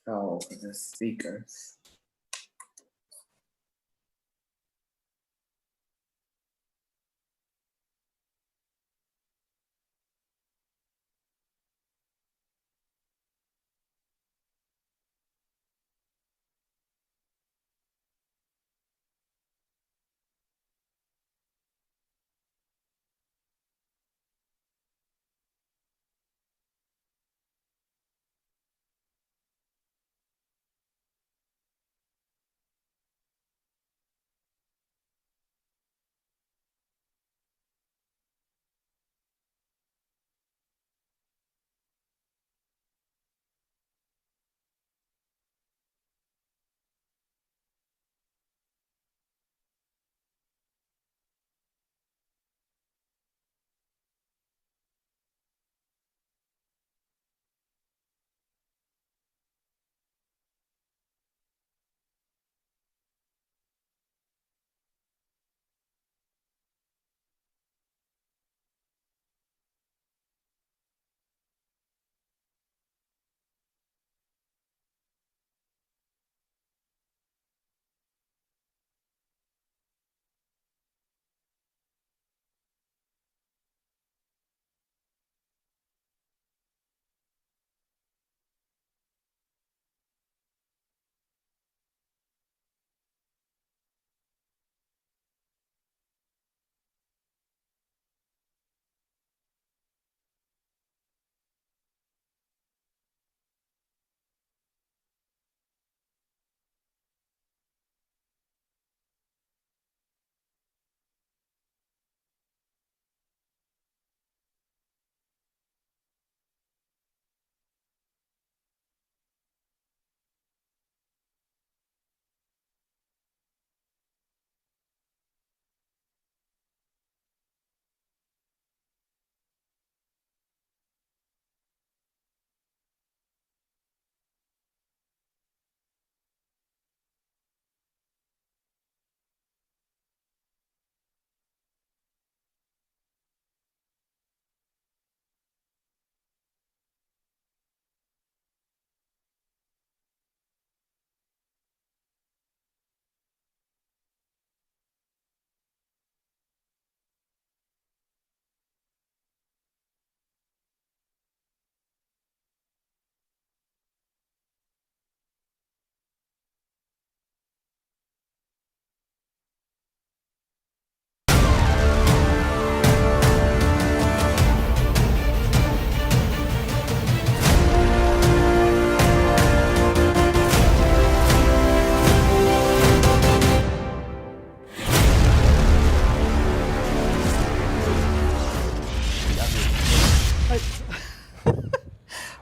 Oh, for the speakers.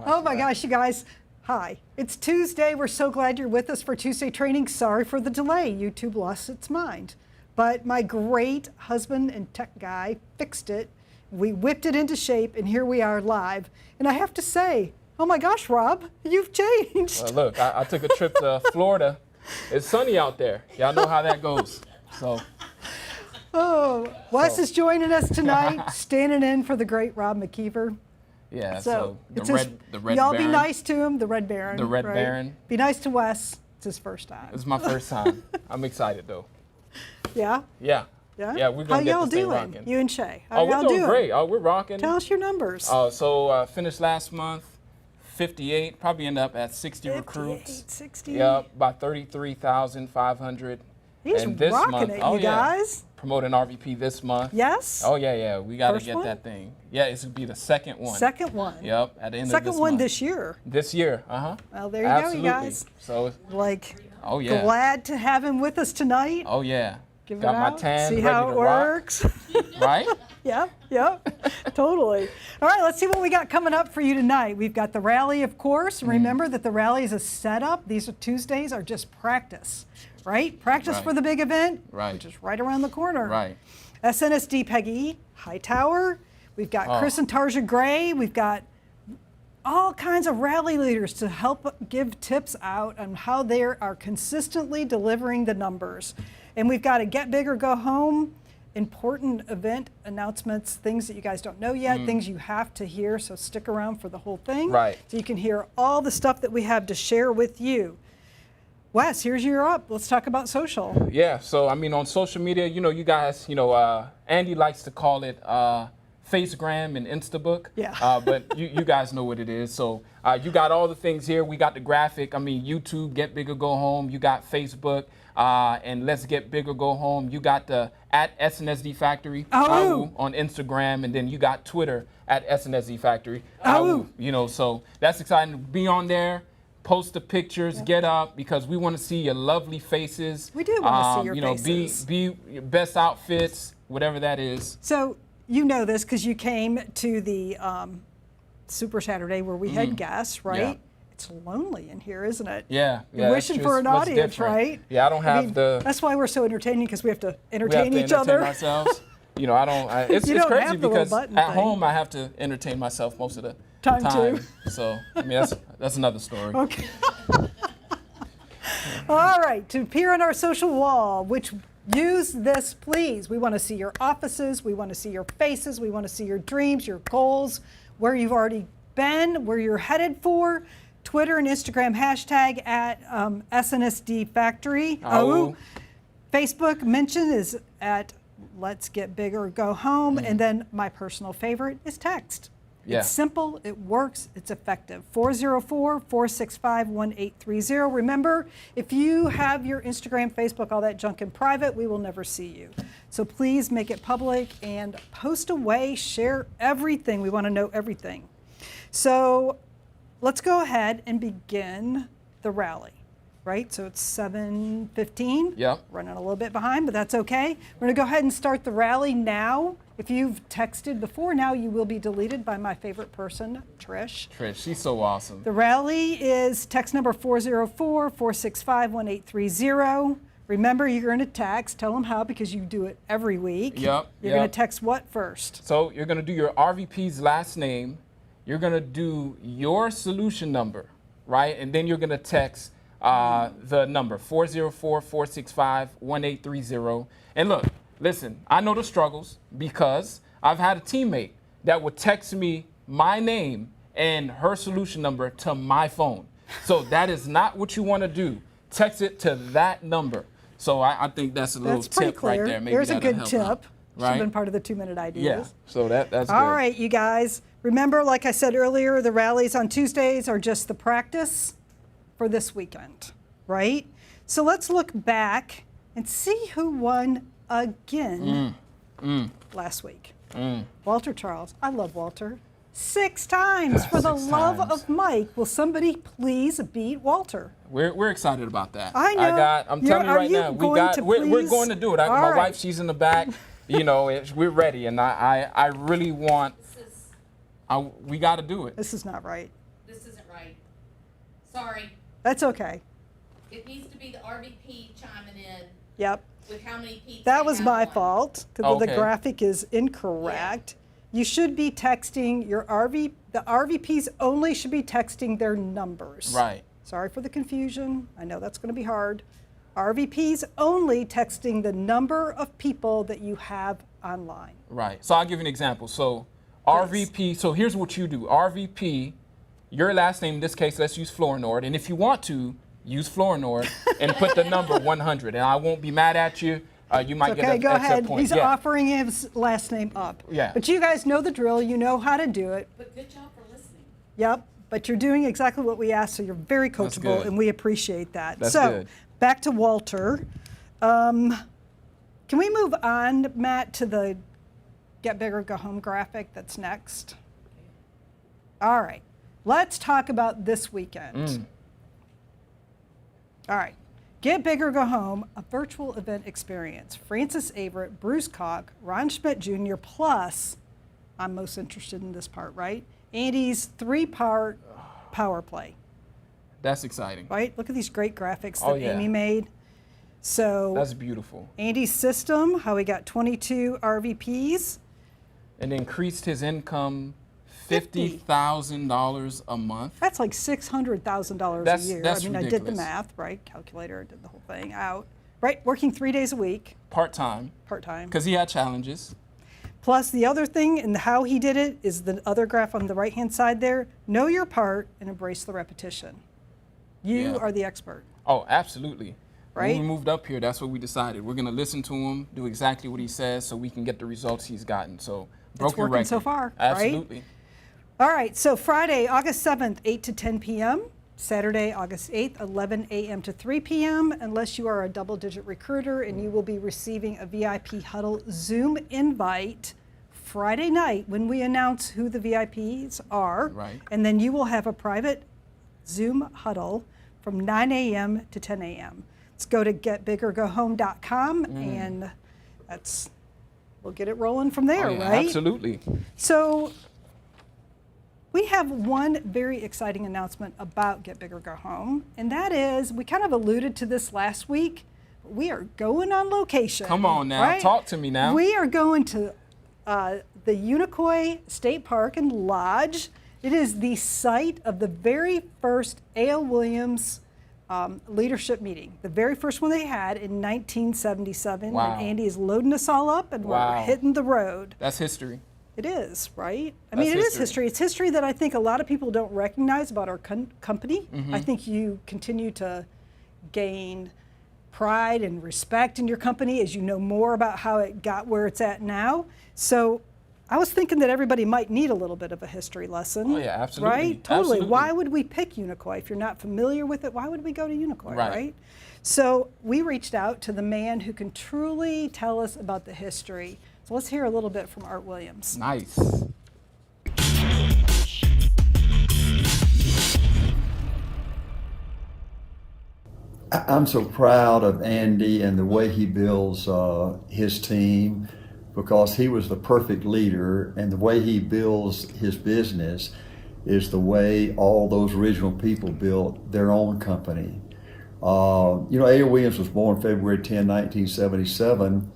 Oh my gosh, you guys. Hi. It's Tuesday. We're so glad you're with us for Tuesday training. Sorry for the delay. YouTube lost its mind. But my great husband and tech guy fixed it. We whipped it into shape, and here we are live. And I have to say, oh my gosh, Rob, you've changed. Look, I took a trip to Florida. It's sunny out there. Y'all know how that goes. So. Oh, Wes is joining us tonight, standing in for the great Rob McKeever. Yeah, So the it's red y'all Baron. be nice to him, the Red Baron. The Red right? Baron. Be nice to Wes. It's his first time. It's my first time. I'm excited though. Yeah? Yeah. Yeah? Yeah, we're gonna How get y'all this thing doing? rocking. You and Shay. Oh, we're doing great. Oh, we're rocking. Tell us your numbers. So finished last month, 58. Probably end up at 60 recruits. 60. Yeah, about 33,500. He's and this rocking month, it, oh you yeah, guys. Promoting RVP this month. Yes? Oh yeah. We got to First get one? that thing. Yeah, it's gonna be the second one. Second one. Yep, at the end of Second this one month. this year. This year, uh-huh. Well, there you Absolutely. go, you guys. So, Like, oh yeah. glad to have him with us tonight. Oh yeah. Give Got it my out. tan See ready how to it works. rock. Right? Yep, totally. All right, let's see what we got coming up for you tonight. We've got the rally, of course. Remember that the rally is a setup. These Tuesdays are just practice, right? Practice Right. for the big event, Right. which is right around the corner. Right. SNSD PEGGY, HIGHTOWER. We've got Chris and Tarsia Gray. We've got all kinds of rally leaders to help give tips out on how they are consistently delivering the numbers. And we've got a Get Big or Go Home important event announcements, things that you guys don't know yet, things you have to hear, so stick around for the whole thing. Right. So you can hear all the stuff that we have to share with you. Wes, here's your up. Let's talk about social. Yeah, so I mean on social media, you guys, Andy likes to call it Facegram and Instabook. Yeah. But you guys know what it is. So you got all the things here. We got the graphic. I mean, YouTube, Get Bigger, Go Home. You got Facebook, and Let's Get Bigger, Go Home. You got the at SNSD Factory on Instagram, and then you got Twitter at SNSD Factory. So that's exciting. Be on there. Post the pictures, get up, because we want to see your lovely faces. We do want to see your faces. Be your best outfits, whatever that is. So you know this because you came to the Super Saturday where we had guests, right? Yeah. It's lonely in here, isn't it? Yeah. You're wishing for an audience, right? Yeah, I don't have That's why we're so entertaining, because we have to entertain each entertain other. ourselves. It's You don't crazy have the little because button at thing. home I have to entertain myself most of the Time too. So I mean that's another story. Okay. All right, to appear on our social wall, which use this, please. We want to see your offices. We want to see your faces. We want to see your dreams, your goals, where you've already been, where you're headed for. Twitter and Instagram hashtag at SNSD Factory. Facebook mention is at Let's Get Bigger, Go Home. And then my personal favorite is text. Yeah. It's simple, it works, it's effective. 404-465-1830. Remember, if you have your Instagram, Facebook, all that junk in private, we will never see you. So please make it public and post away, share everything. We want to know everything. So let's go ahead and begin the rally, right? So it's 7:15. Yep. Running a little bit behind, but that's okay. We're going to go ahead and start the rally now. If you've texted before, now you will be deleted by my favorite person, Trish. Trish, she's so awesome. The rally is text number 404-465-1830. Remember, you're going to text. Tell them how, because you do it every week. Yep. You're going to text what first? So you're going to do your RVP's last name. You're going to do your solution number, right? And then you're going to text the number 404-465-1830. And look, listen, I know the struggles because I've had a teammate that would text me my name and her solution number to my phone. So that is not what you want to do. Text it to that number. So I think that's a little tip right there. Maybe there's a good tip. Out, Should have been part of the 2-minute ideas. Yeah, so that's good. All right, you guys. Remember, like I said earlier, the rallies on Tuesdays are just the practice for this weekend, right? So let's look back and see who won again last week. Walter Charles. I love Walter. 6 times. For the love of Mike, will somebody please beat Walter? We're excited about that. I know. I'm telling you right now, we're going to do it. My wife, she's in the back. We're ready, and I really want. We got to do it. This is not right. This isn't right. Sorry. That's okay. It needs to be the RVP chiming in. Yep. With how many P's. That was my fault, because the Okay. graphic is incorrect. You should be texting your RV. The RVPs only should be texting their numbers. Right. Sorry for the confusion. I know that's going to be hard. RVPs only texting the number of people that you have online. Right. So I'll give you an example. So RVP, so here's what you do. RVP, your last name, in this case, let's use Florinord. And if you want to, use Florinord and put the number 100. And I won't be mad at you. You might get an go extra ahead. point. He's offering his last name up. Yeah. But you guys know the drill. You know how to do it. But good job for listening. Yep. But you're doing exactly what we asked, so you're very That's coachable, good. and we appreciate that. That's so good. back to Walter. Can we move on, Matt, to the Get Bigger, Go Home graphic that's next? All right. Let's talk about this weekend. All right. Get Bigger, Go Home, a virtual event experience. Francis Averett, Bruce Koch, Ron Schmidt Jr., plus, I'm most interested in this part, right? Andy's 3-part power play. That's exciting. Right? Look at these great graphics that yeah. Amy made. So That's beautiful. Andy's system, how he got 22 RVPs. And increased his income $50,000 a month. That's like $600,000 a year. That's I did the ridiculous. math, right? Calculator, did the whole thing out. Right, working 3 days a week, part-time, part-time. because he had challenges. Plus, the other thing and how he did it is the other graph on the right-hand side there. Know your part and embrace the repetition. You Yeah. are the expert. Oh, absolutely. Right? When we moved up here, that's what we decided. We're going to listen to him, do exactly what he says so we can get the results he's gotten. So, broken working record. so far, right? Absolutely. All right, so Friday, August 7th, 8 to 10 p.m. Saturday, August 8th, 11 a.m. to 3 p.m. Unless you are a double-digit recruiter, and you will be receiving a VIP Huddle Zoom invite Friday night when we announce who the VIPs are. Right. And then you will have a private Zoom huddle from 9 a.m. to 10 a.m. Let's go to getbiggergohome.com and we'll get it rolling from there, Oh, yeah, right? absolutely. So we have one very exciting announcement about Get Big or Go Home, and that is, we kind of alluded to this last week, we are going on location. Come on now, right? talk to me now. We are going to the Unicoi State Park and Lodge. It is the site of the very first A.L. Williams leadership meeting, the very first one they had in 1977. Wow. And Andy is loading us all up, and Wow. we're hitting the road. That's history. It is, right? I That's mean, it is history. history. It's history that I think a lot of people don't recognize about our company. Mm-hmm. I think you continue to gain pride and respect in your company as you know more about how it got where it's at now. So I was thinking that everybody might need a little bit of a history lesson. Oh, yeah, absolutely. Right? Totally. Absolutely. Why would we pick Unicoi? If you're not familiar with it, why would we go to Unicoi, Right. right? So we reached out to the man who can truly tell us about the history. So let's hear a little bit from Art Williams. Nice. I'm so proud of Andy and the way he builds his team, because he was the perfect leader, and the way he builds his business is the way all those original people built their own company. A.L. Williams was born February 10, 1977,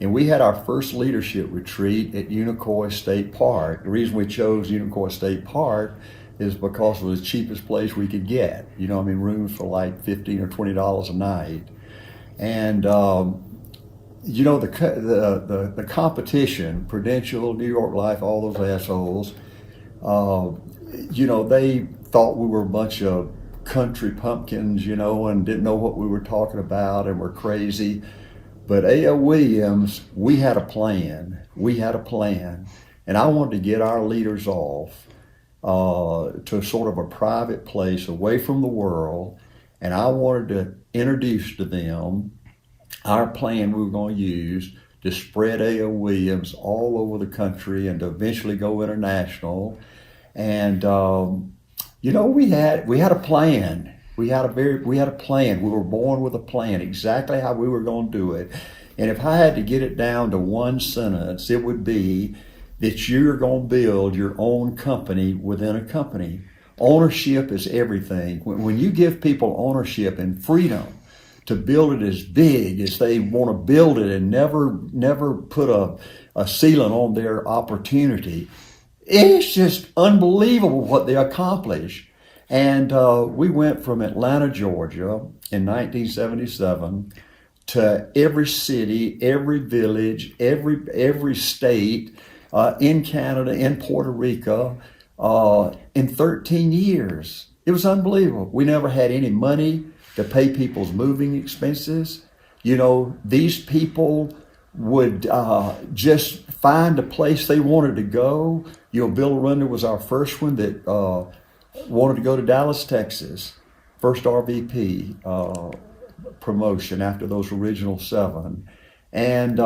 and we had our first leadership retreat at Unicoi State Park. The reason we chose Unicoi State Park is because it was the cheapest place we could get. Rooms for like $15 or $20 a night. And the competition, Prudential, New York Life, all those assholes, they thought we were a bunch of country pumpkins, and didn't know what we were talking about and were crazy. But A.L. Williams, we had a plan. And I wanted to get our leaders off to sort of a private place away from the world. And I wanted to introduce to them our plan we were going to use to spread A.L. Williams all over the country and to eventually go international. And, we had a plan. We had a plan. We were born with a plan, exactly how we were going to do it. And if I had to get it down to one sentence, it would be that you're going to build your own company within a company. Ownership is everything. When you give people ownership and freedom to build it as big as they want to build it and never put a ceiling on their opportunity, it's just unbelievable what they accomplish. And we went from Atlanta, Georgia in 1977 to every city, every village, every state in Canada, in Puerto Rico, in 13 years. It was unbelievable. We never had any money to pay people's moving expenses. These people would just find a place they wanted to go. Bill Arunda was our first one that wanted to go to Dallas, Texas. First RVP promotion after those original 7. And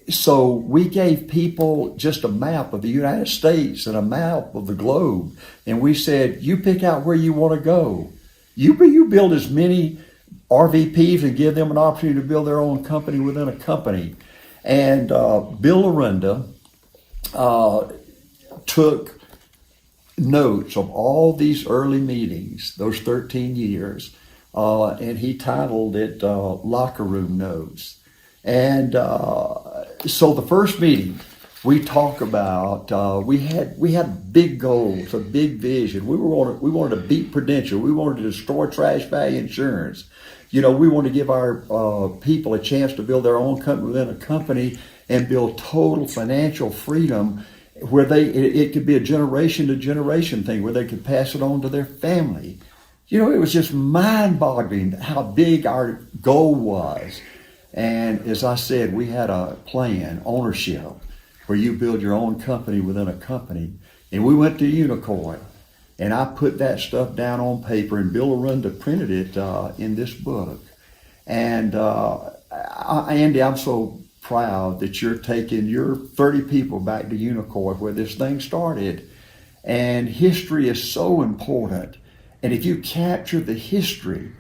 so we gave people just a map of the United States and a map of the globe. And we said, you pick out where you want to go. You build as many RVPs and give them an opportunity to build their own company within a company. And Bill Arunda took notes of all these early meetings, those 13 years, and he titled it Locker Room Notes. And so the first meeting, we talk about, we had big goals, a big vision. We wanted to beat Prudential. We wanted to destroy Trash Value Insurance. You know, we want to give our people a chance to build their own company within a company and build total financial freedom where it could be a generation to generation thing where they could pass it on to their family. You know, it was just mind-boggling how big our goal was. And as I said, we had a plan, ownership, where you build your own company within a company. And we went to Unicoil, and I put that stuff down on paper, and Bill Arunda printed it in this book. And Andy, I'm so proud that you're taking your 30 people back to Unicoil where this thing started. And history is so important. And if you capture the history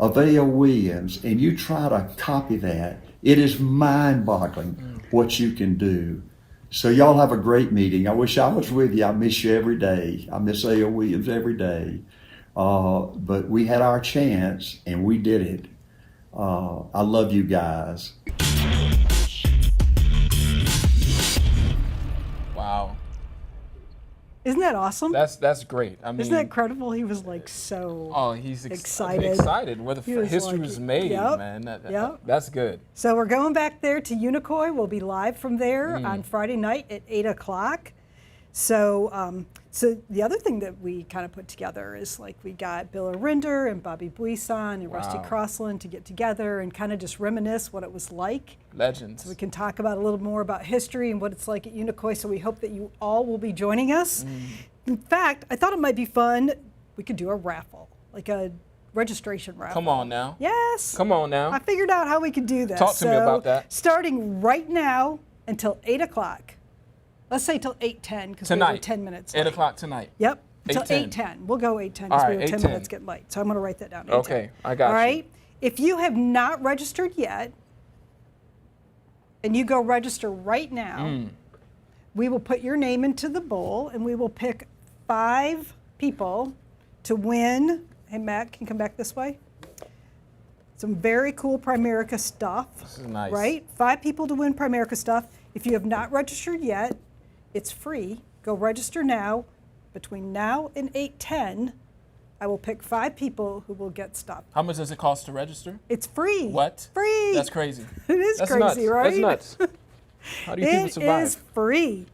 of A.L. Williams and you try to copy that, it is mind-boggling what you can do. So y'all have a great meeting. I wish I was with you. I miss you every day. I miss A.L. Williams every day. But we had our chance and we did it. I love you guys. Wow. Isn't that awesome? That's great. I mean, Isn't that incredible? He was like so he's excited. Excited where the history was made, yep, man. That's good. So we're going back there to Unicoil. We'll be live from there on Friday night at 8 o'clock. So, so the other thing that we kind of put together is like we got Bill Arunda and Bobby Buisson and Rusty Crossland to get together and kind of just reminisce what it was like. Legends. So we can talk about a little more about history and what it's like at Unicoil. So we hope that you all will be joining us. In fact, I thought it might be fun. We could do a raffle, like a registration raffle. Come on now. Yes. Come on now. I figured out how we could do that. Talk to me about that. Starting right now until 8 o'clock. Let's say till 8:10 because we were 10 minutes late. 8 o'clock tonight. Yep. Until 8:10. 8:10. We'll go 8:10 because All we right, were 10 8:10. minutes getting late. So I'm going to write that down. 8:10. Okay, I got you. All right. If you have not registered yet, and you go register right now, we will put your name into the bowl, and we will pick 5 people to win. Hey, Matt, can you come back this way? Some very cool Primerica stuff. This is nice. Right? 5 people to win Primerica stuff. If you have not registered yet, it's free. Go register now. Between now and 8:10, I will pick 5 people who will get stuff. How much does it cost to register? It's free. What? Free. That's crazy. It is That's crazy, nuts. right? That's nuts. How do you people survive? It is free.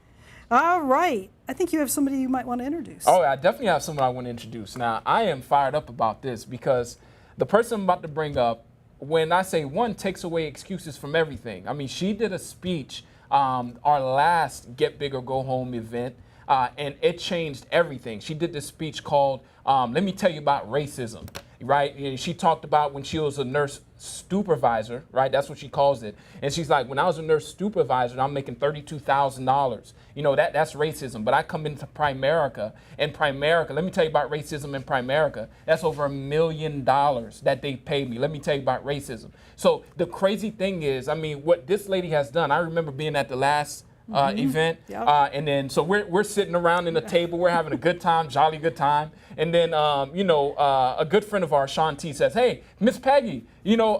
All right. I think you have somebody you might want to introduce. Oh, I definitely have someone I want to introduce. Now, I am fired up about this because the person I'm about to bring up, when I say one, takes away excuses from everything. I mean, she did a speech our last Get Big or Go Home event, and it changed everything. She did this speech called Let Me Tell You About Racism, right? And she talked about when she was a nurse supervisor, right? That's what she calls it. And she's like, when I was a nurse supervisor, I'm making $32,000. You know, that's racism. But I come into Primerica, and Primerica, let me tell you about racism in Primerica. That's over $1 million that they paid me. Let me tell you about racism. So the crazy thing is, I mean, what this lady has done, I remember being at the last event. Yep. And then, so we're sitting around in the table, we're having a good time, jolly good time. And then, you know, a good friend of ours, Sean T, says, hey, Miss Peggy, you know,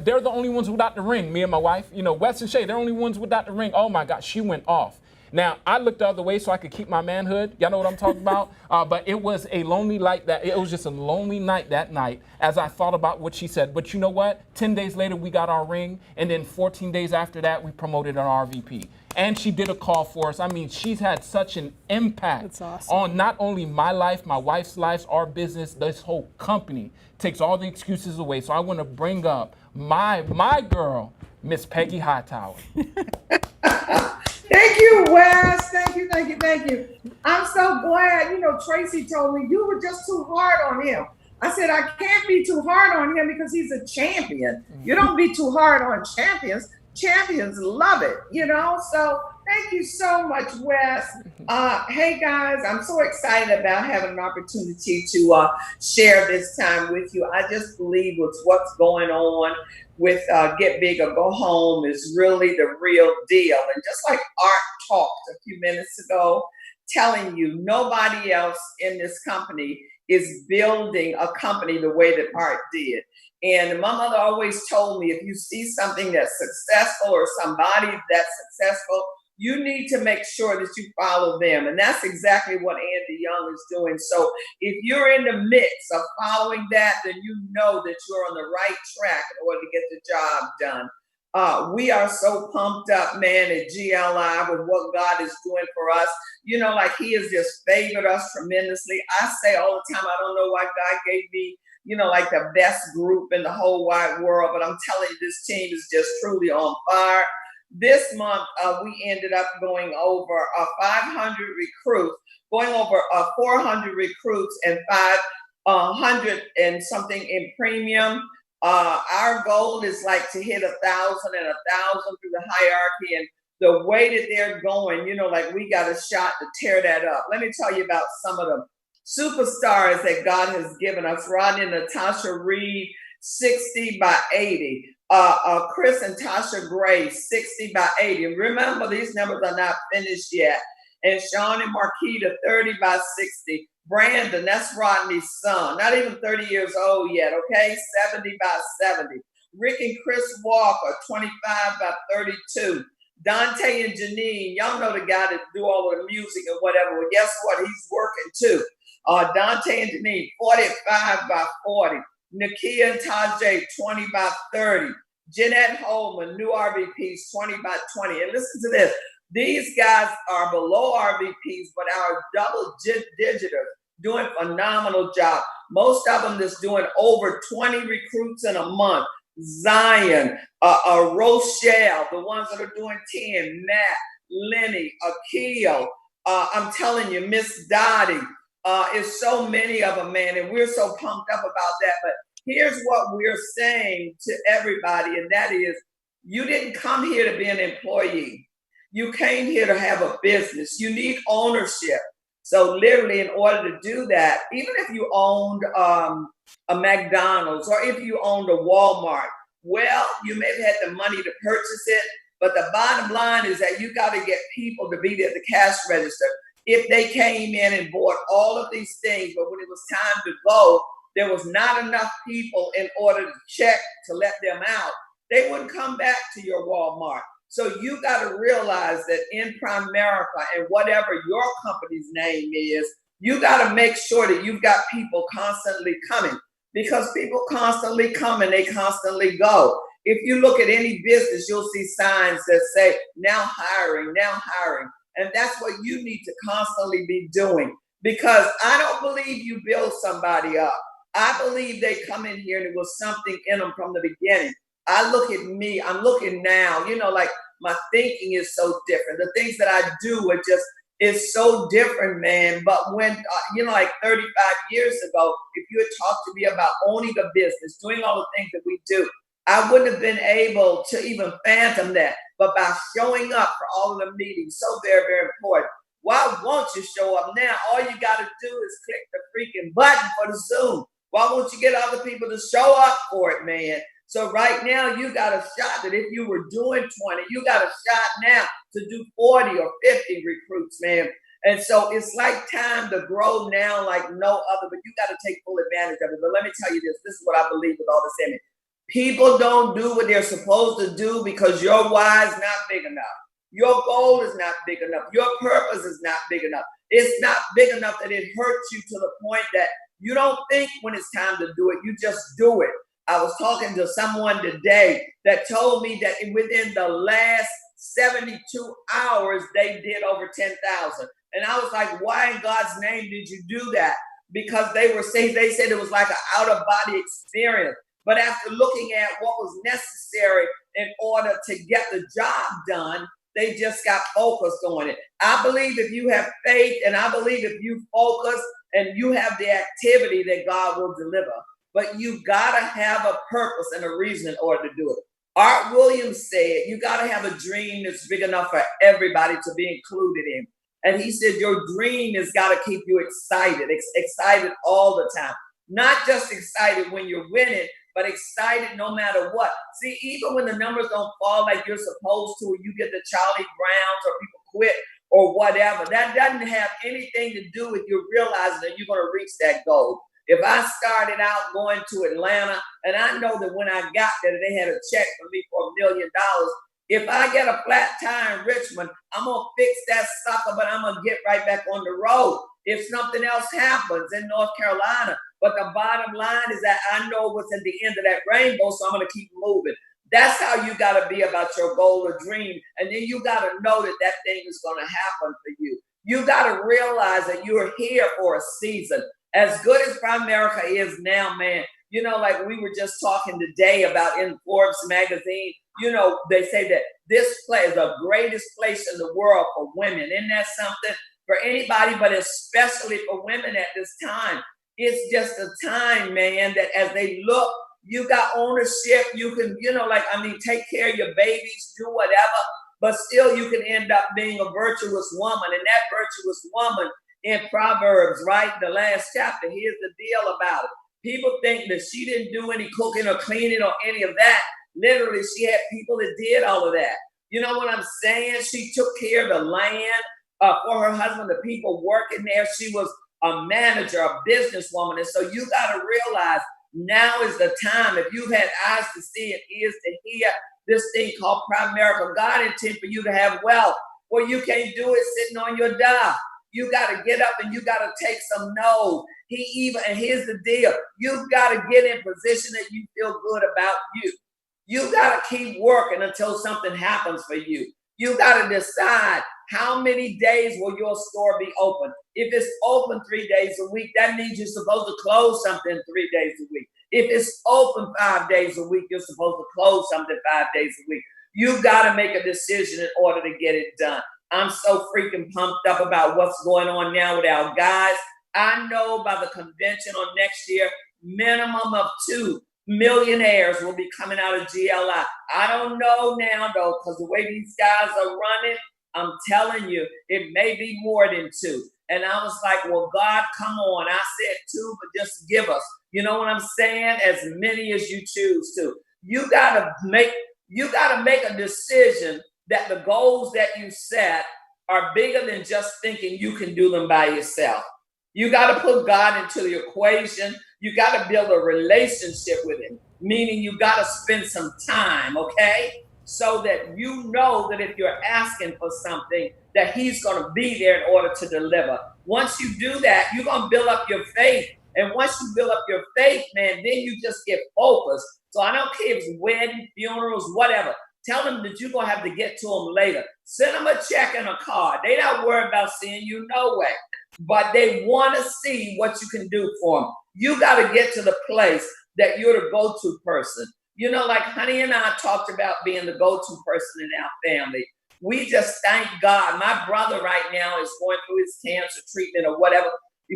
they're the only ones without the ring, me and my wife, you know, Wes and Shay, they're the only ones without the ring. Oh my God, she went off. Now, I looked the other way so I could keep my manhood. Y'all know what I'm talking about? But it was a lonely night it was just a lonely night that night as I thought about what she said. But you know what? 10 days later, we got our ring. And then 14 days after that, we promoted our RVP. And she did a call for us. I mean, she's had such an impact That's awesome. on not only my life, my wife's life, our business, this whole company. Takes all the excuses away. So I want to bring up my girl, Miss Peggy Hightower. Thank you, Wes. Thank you. I'm so glad. You know, Tracy told me you were just too hard on him. I said, I can't be too hard on him because he's a champion. You don't be too hard on champions. Champions love it, you know? So thank you so much, Wes. Hey, guys, I'm so excited about having an opportunity to share this time with you. I just believe what's going on with Get Big or Go Home is really the real deal. And just like Art talked a few minutes ago, telling you nobody else in this company is building a company the way that Art did. And my mother always told me, if you see something that's successful or somebody that's successful, you need to make sure that you follow them. And that's exactly what Andy Young is doing. So if you're in the midst of following that, then you know that you're on the right track in order to get the job done. We are so pumped up, man, at GLI with what God is doing for us. You know, like he has just favored us tremendously. I say all the time, I don't know why God gave me, you know, like the best group in the whole wide world, but I'm telling you, this team is just truly on fire. This month, we ended up going over 500 recruits, going over 400 recruits and 500 and something in premium. Our goal is like to hit 1,000 and 1,000 through the hierarchy, and the way that they're going, you know, like we got a shot to tear that up. Let me tell you about some of the superstars that God has given us. Rodney and Natasha Reed, 60 by 80. Chris and Tasha Gray, 60 by 80. And remember, these numbers are not finished yet. And Sean and Marquita, 30 by 60. Brandon, that's Rodney's son, not even 30 years old yet, okay? 70 by 70. Rick and Chris Walker, 25 by 32. Dante and Janine, y'all know the guy that do all of the music and whatever. Well, guess what? He's working too. Dante and Janine, 45 by 40. Nakia and Tajay, 20 by 30. Jeanette Holman, new RVPs, 20 by 20. And listen to this. These guys are below RVPs, but are double digiters, doing a phenomenal job. Most of them that's doing over 20 recruits in a month. Zion, Rochelle, the ones that are doing 10, Matt, Lenny, Akil, I'm telling you, Miss Dottie, is so many of them, man, and we're so pumped up about that. But here's what we're saying to everybody, and that is, you didn't come here to be an employee. You came here to have a business. You need ownership. So literally, in order to do that, even if you owned a McDonald's or if you owned a Walmart, well, you may have had the money to purchase it, but the bottom line is that you got to get people to be there at the cash register. If they came in and bought all of these things, but when it was time to go, there was not enough people in order to check to let them out, they wouldn't come back to your Walmart. So you got to realize that in Primerica and whatever your company's name is, you got to make sure that you've got people constantly coming, because people constantly come and they constantly go. If you look at any business, you'll see signs that say, now hiring, now hiring. And that's what you need to constantly be doing, because I don't believe you build somebody up. I believe they come in here and it was something in them from the beginning. I look at me, I'm looking now, you know, like my thinking is so different. The things that I do are just, it's so different, man. But when, you know, like 35 years ago, if you had talked to me about owning a business, doing all the things that we do, I wouldn't have been able to even fathom that. But by showing up for all of the meetings, so very, very important. Why won't you show up now? All you got to do is click the freaking button for the Zoom. Why won't you get other people to show up for it, man? So right now, you got a shot that if you were doing 20, you got a shot now to do 40 or 50 recruits, man. And so it's like time to grow now like no other, but you got to take full advantage of it. But let me tell you this is what I believe with all this in it. People don't do what they're supposed to do because your why is not big enough. Your goal is not big enough. Your purpose is not big enough. It's not big enough that it hurts you to the point that you don't think when it's time to do it, you just do it. I was talking to someone today that told me that within the last 72 hours, they did over 10,000. And I was like, why in God's name did you do that? Because they said it was like an out-of-body experience. But after looking at what was necessary in order to get the job done, they just got focused on it. I believe if you have faith, and I believe if you focus and you have the activity, that God will deliver. But you gotta have a purpose and a reason in order to do it. Art Williams said, you gotta have a dream that's big enough for everybody to be included in. And he said, your dream has gotta keep you excited, excited all the time. Not just excited when you're winning, but excited no matter what. See, even when the numbers don't fall like you're supposed to, or you get the Charlie Browns or people quit or whatever, that doesn't have anything to do with you realizing that you're gonna reach that goal. If I started out going to Atlanta, and I know that when I got there, they had a check for me for $1 million, If I get a flat tire in Richmond, I'm going to fix that sucker, but I'm going to get right back on the road. If something else happens in North Carolina, but the bottom line is that I know what's at the end of that rainbow, so I'm going to keep moving. That's how you got to be about your goal or dream. And then you got to know that that thing is going to happen for you. You got to realize that you're here for a season. As good as Primerica is now, man, you know, like we were just talking today about in Forbes magazine, you know, they say that this place is the greatest place in the world for women. Isn't that something? For anybody, but especially for women at this time. It's just a time, man, that as they look, you got ownership. You can, you know, like, I mean, take care of your babies, do whatever, but still you can end up being a virtuous woman. And that virtuous woman in Proverbs, right, the last chapter, here's the deal about it. People think that she didn't do any cooking or cleaning or any of that. Literally, she had people that did all of that. You know what I'm saying? She took care of the land for her husband, the people working there. She was a manager, a businesswoman. And so you got to realize now is the time. If you've had eyes to see and ears to hear this thing called Primerica, God intended for you to have wealth. Well, you can't do it sitting on your dock. You got to get up and you got to take some no's. And here's the deal. You've got to get in position that you feel good about you. You got to keep working until something happens for you. You got to decide how many days will your store be open. If it's open 3 days a week, that means you're supposed to close something 3 days a week. If it's open 5 days a week, you're supposed to close something 5 days a week. You got to make a decision in order to get it done. I'm so freaking pumped up about what's going on now with our guys. I know by the convention on next year, minimum of 2 millionaires will be coming out of GLI. I don't know now, though, because the way these guys are running, I'm telling you, it may be more than 2. And I was like, well, God, come on. I said 2, but just give us. You know what I'm saying? As many as you choose to. You gotta make a decision that the goals that you set are bigger than just thinking you can do them by yourself. You got to put God into the equation. You got to build a relationship with him, meaning you got to spend some time, okay? So that you know that if you're asking for something, that he's going to be there in order to deliver. Once you do that, you're going to build up your faith. And once you build up your faith, man, then you just get focused. So I don't care if it's wedding, funerals, whatever. Tell them that you're going to have to get to them later. Send them a check and a card. They're not worried about seeing you, no way. But they want to see what you can do for them. You got to get to the place that you're the go-to person. You know, like Honey and I talked about being the go-to person in our family. We just thank God. My brother right now is going through his cancer treatment or whatever.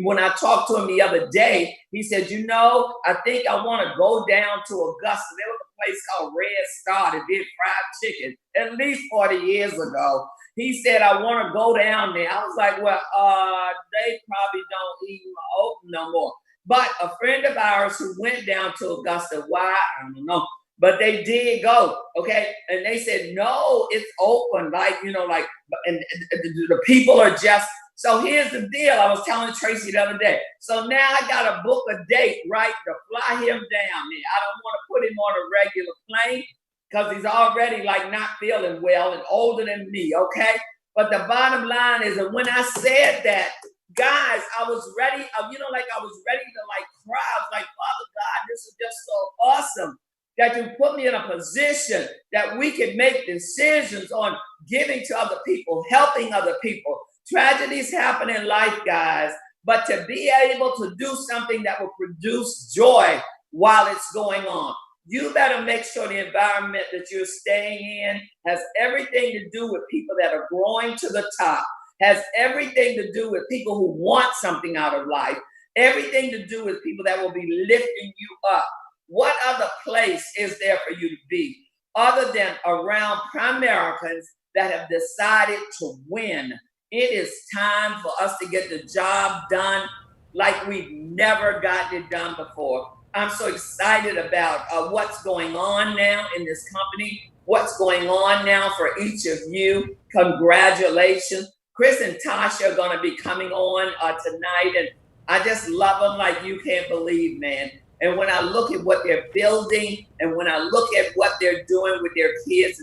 When I talked to him the other day, he said, you know, I think I want to go down to Augusta. There was a place called Red Star that did fried chicken at least 40 years ago. He said, I want to go down there. I was like, well, they probably don't even open no more. But a friend of ours who went down to Augusta, why? I don't know. But they did go, okay? And they said, no, it's open. Like, you know, like, and the people are just, so here's the deal. I was telling Tracy the other day. So now I got to book a date, right, to fly him down there. I don't want to put him on a regular plane because he's already like not feeling well and older than me, okay? But the bottom line is that when I said that, guys, I was ready, you know, like I was ready to like cry. I was like, Father God, this is just so awesome that you put me in a position that we can make decisions on giving to other people, helping other people. Tragedies happen in life, guys, but to be able to do something that will produce joy while it's going on. You better make sure the environment that you're staying in has everything to do with people that are growing to the top, has everything to do with people who want something out of life, everything to do with people that will be lifting you up. What other place is there for you to be other than around Primericans that have decided to win? It is time for us to get the job done like we've never gotten it done before. I'm so excited about what's going on now in this company, what's going on now for each of you. Congratulations. Chris and Tasha are going to be coming on tonight, and I just love them like you can't believe, man. And when I look at what they're building, and when I look at what they're doing with their kids,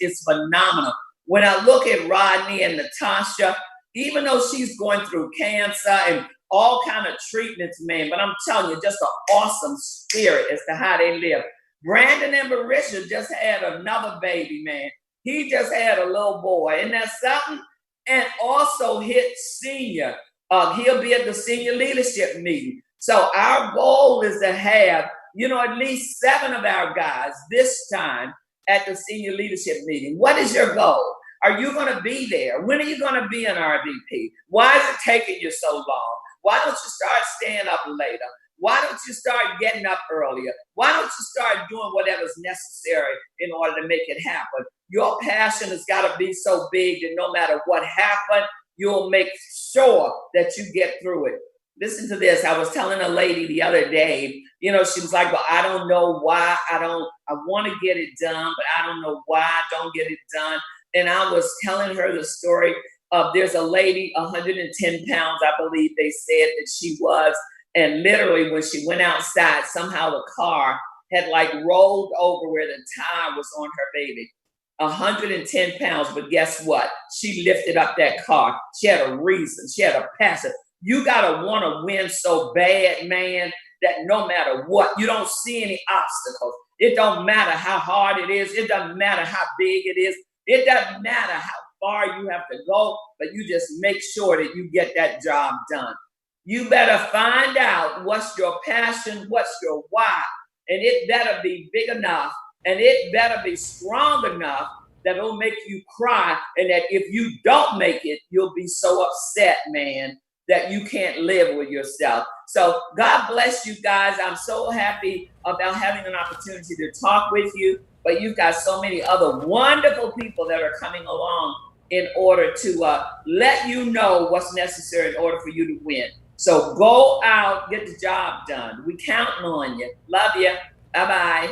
it's phenomenal. When I look at Rodney and Natasha, even though she's going through cancer and all kind of treatments, man, but I'm telling you, just an awesome spirit as to how they live. Brandon and Marisha just had another baby, man. He just had a little boy. Isn't that something? And also hit senior. He'll be at the senior leadership meeting. So our goal is to have, at least 7 of our guys this time at the senior leadership meeting. What is your goal? Are you going to be there? When are you going to be an RVP? Why is it taking you so long? Why don't you start staying up later? Why don't you start getting up earlier? Why don't you start doing whatever's necessary in order to make it happen? Your passion has got to be so big that no matter what happens, you'll make sure that you get through it. Listen to this. I was telling a lady the other day, she was like, well, I don't know why I want to get it done, but I don't know why I don't get it done. And I was telling her the story of there's a lady, 110 pounds, I believe they said that she was. And literally when she went outside, somehow the car had like rolled over where the tire was on her baby. 110 pounds, but guess what? She lifted up that car. She had a reason. She had a passion. You gotta want to win so bad, man, that no matter what, you don't see any obstacles. It don't matter how hard it is. It doesn't matter how big it is. It doesn't matter how far you have to go, but you just make sure that you get that job done. You better find out what's your passion, what's your why, and it better be big enough, and it better be strong enough that it'll make you cry, and that if you don't make it, you'll be so upset, man, that you can't live with yourself. So God bless you guys. I'm so happy about having an opportunity to talk with you, but you've got so many other wonderful people that are coming along in order to let you know what's necessary in order for you to win. So go out, get the job done. We counting on you. Love you. Bye-bye.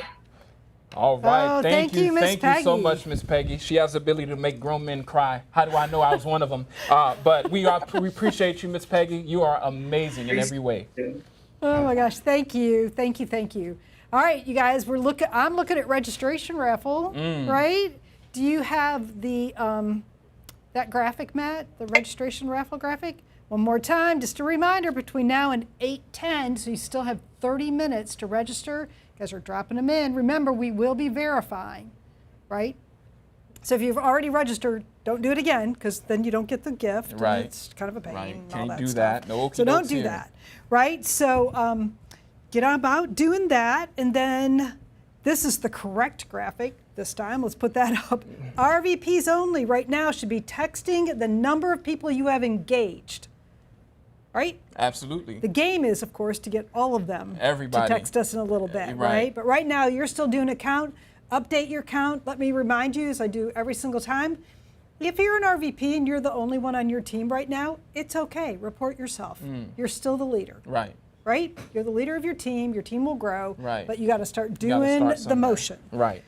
All right. Oh, thank you. Miss Thank you so Peggy. much, Miss Peggy. She has the ability to make grown men cry. How do I know I was one of them? But we appreciate you, Miss Peggy. You are amazing in every way. Oh my gosh, thank you. Thank you, thank you. All right, you guys, I'm looking at registration raffle, right? Do you have the that graphic, Matt? The registration raffle graphic? One more time, just a reminder, between now and 8:10, so you still have 30 minutes to register. You guys are dropping them in. Remember, we will be verifying, right? So if you've already registered, don't do it again, because then you don't get the gift. and Right. It's kind of a pain. Right. And all Can't that do stuff. that. No So don't okey-dokes do here. that, right? So get on about doing that, and then this is the correct graphic this time. Let's put that up. RVPs only right now should be texting the number of people you have engaged, right? Absolutely. The game is, of course, to get all of them Everybody. to text us in a little bit, Right. right? But right now, you're still doing a count. Update your count. Let me remind you, as I do every single time, if you're an RVP and you're the only one on your team right now, it's okay. Report yourself. You're still the leader, Right. right? You're the leader of your team. Your team will grow, Right. but you got to start You gotta doing start the somewhere. motion. Right.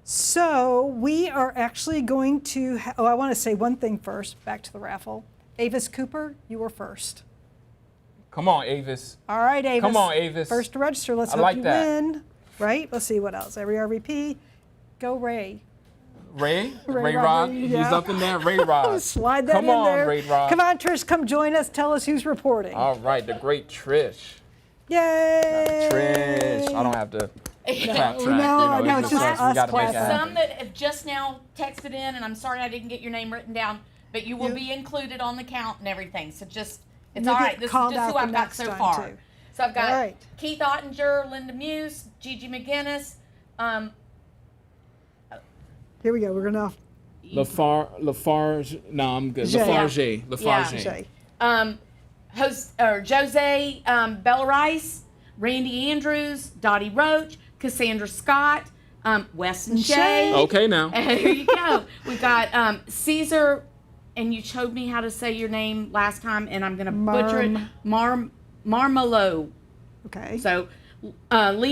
So we are actually going to, I want to say one thing first, back to the raffle. Avis Cooper, you were first. Come on, Avis. All right, Avis. Come on, Avis. First to register. Let's I hope like you that. win. Right? Let's see what else. Every RVP. Go Ray. Ray Ray Rod. Rod, He's yeah. up in there. Ray Rod. Slide that Come in on, there. Ray Rod. Come on, Trish. Come join us. Tell us who's reporting. All right, the great Trish. Yay! Trish. I don't have to clap track. no, it's just we us gotta make it clapping. happen. Some that have just now texted in, and I'm sorry I didn't get your name written down, but you will be included on the count and everything. So just, it's You'll all get right. This is called just out who I've the got next so time, far. too. So I've got All right. Keith Ottinger, Linda Muse, Gigi McGinnis, Here we go. We're going to Lafarge. No, I'm good. Jay. Lafarge. Lafarge. say. Jose Bella Rice, Randy Andrews, Dottie Roach, Cassandra Scott, Weston Shay. Shea. Okay, now. And here you go. We've got Caesar, and you showed me how to say your name last time, and I'm going to butcher it. Marmelo. Okay. So Lee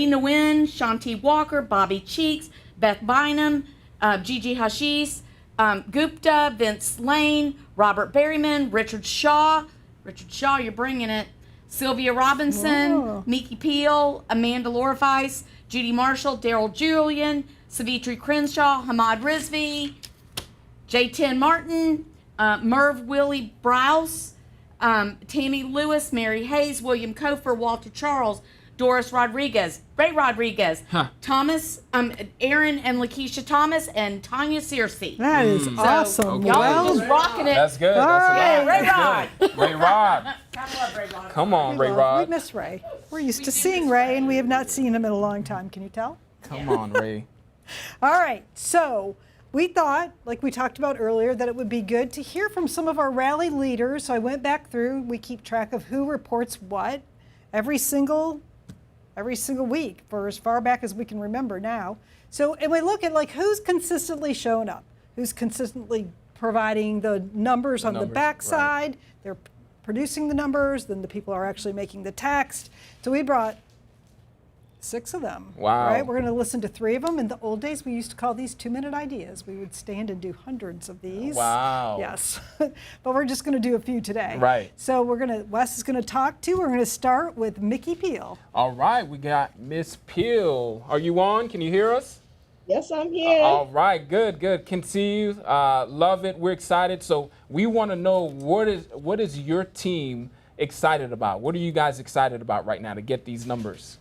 Nguyen, Shanti Walker, Bobby Cheeks, Beth Bynum, Gigi Hashish, Gupta, Vince Lane, Robert Berryman, Richard Shaw. Richard Shaw, you're bringing it. Sylvia Robinson, Oh. Miki Peel, Amanda Lorifice, Judy Marshall, Daryl Julian, Savitri Crenshaw, Hamad Rizvi, J10 Martin, Merv Willie Browse, Tammy Lewis, Mary Hayes, William Kofer, Walter Charles, Doris Rodriguez, Ray Rodriguez, Thomas, Aaron and Lakeisha Thomas, and Tanya Searcy. That is awesome. Okay. Y'all Well, just rocking it. That's good. All That's right. a lot. Ray That's good. Ray Rod. I love Ray Rod. Come on, Ray we Rod. miss Ray. We're used to seeing Ray, and we have not seen him in a long time. Can you tell? Come on, Ray. All right, so we thought, like we talked about earlier, that it would be good to hear from some of our rally leaders. So I went back through. We keep track of who reports what every single week for as far back as we can remember now. So, and we look at like who's consistently showing up, who's consistently providing the numbers on the numbers, backside. They're producing the numbers, then the people are actually making the text. So we brought 6 of them. Wow. Right? We're going to listen to 3 of them. In the old days, we used to call these 2-minute ideas. We would stand and do hundreds of these. Wow. Yes. But we're just going to do a few today. Right. So Wes is going to talk to. We're going to start with Miki Peel. All right, we got Miss Peel. Are you on? Can you hear us? Yes, I'm here. All right, good. Can see you. Love it. We're excited. So we want to know what is your team excited about? What are you guys excited about right now to get these numbers?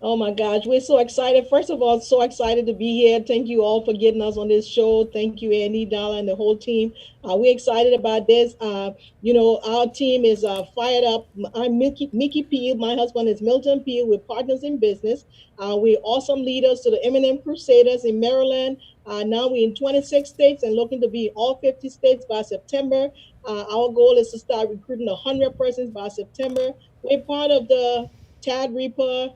Oh my gosh, we're so excited. First of all, so excited to be here. Thank you all for getting us on this show. Thank you, Andy, Dalla, and the whole team. We're excited about this. Our team is fired up. I'm Miki Peel. My husband is Milton Peel. We're partners in business. We're awesome leaders to the M&M Crusaders in Maryland. Now we're in 26 states and looking to be in all 50 states by September. Our goal is to start recruiting 100 persons by September. We're part of the Tad Reaper,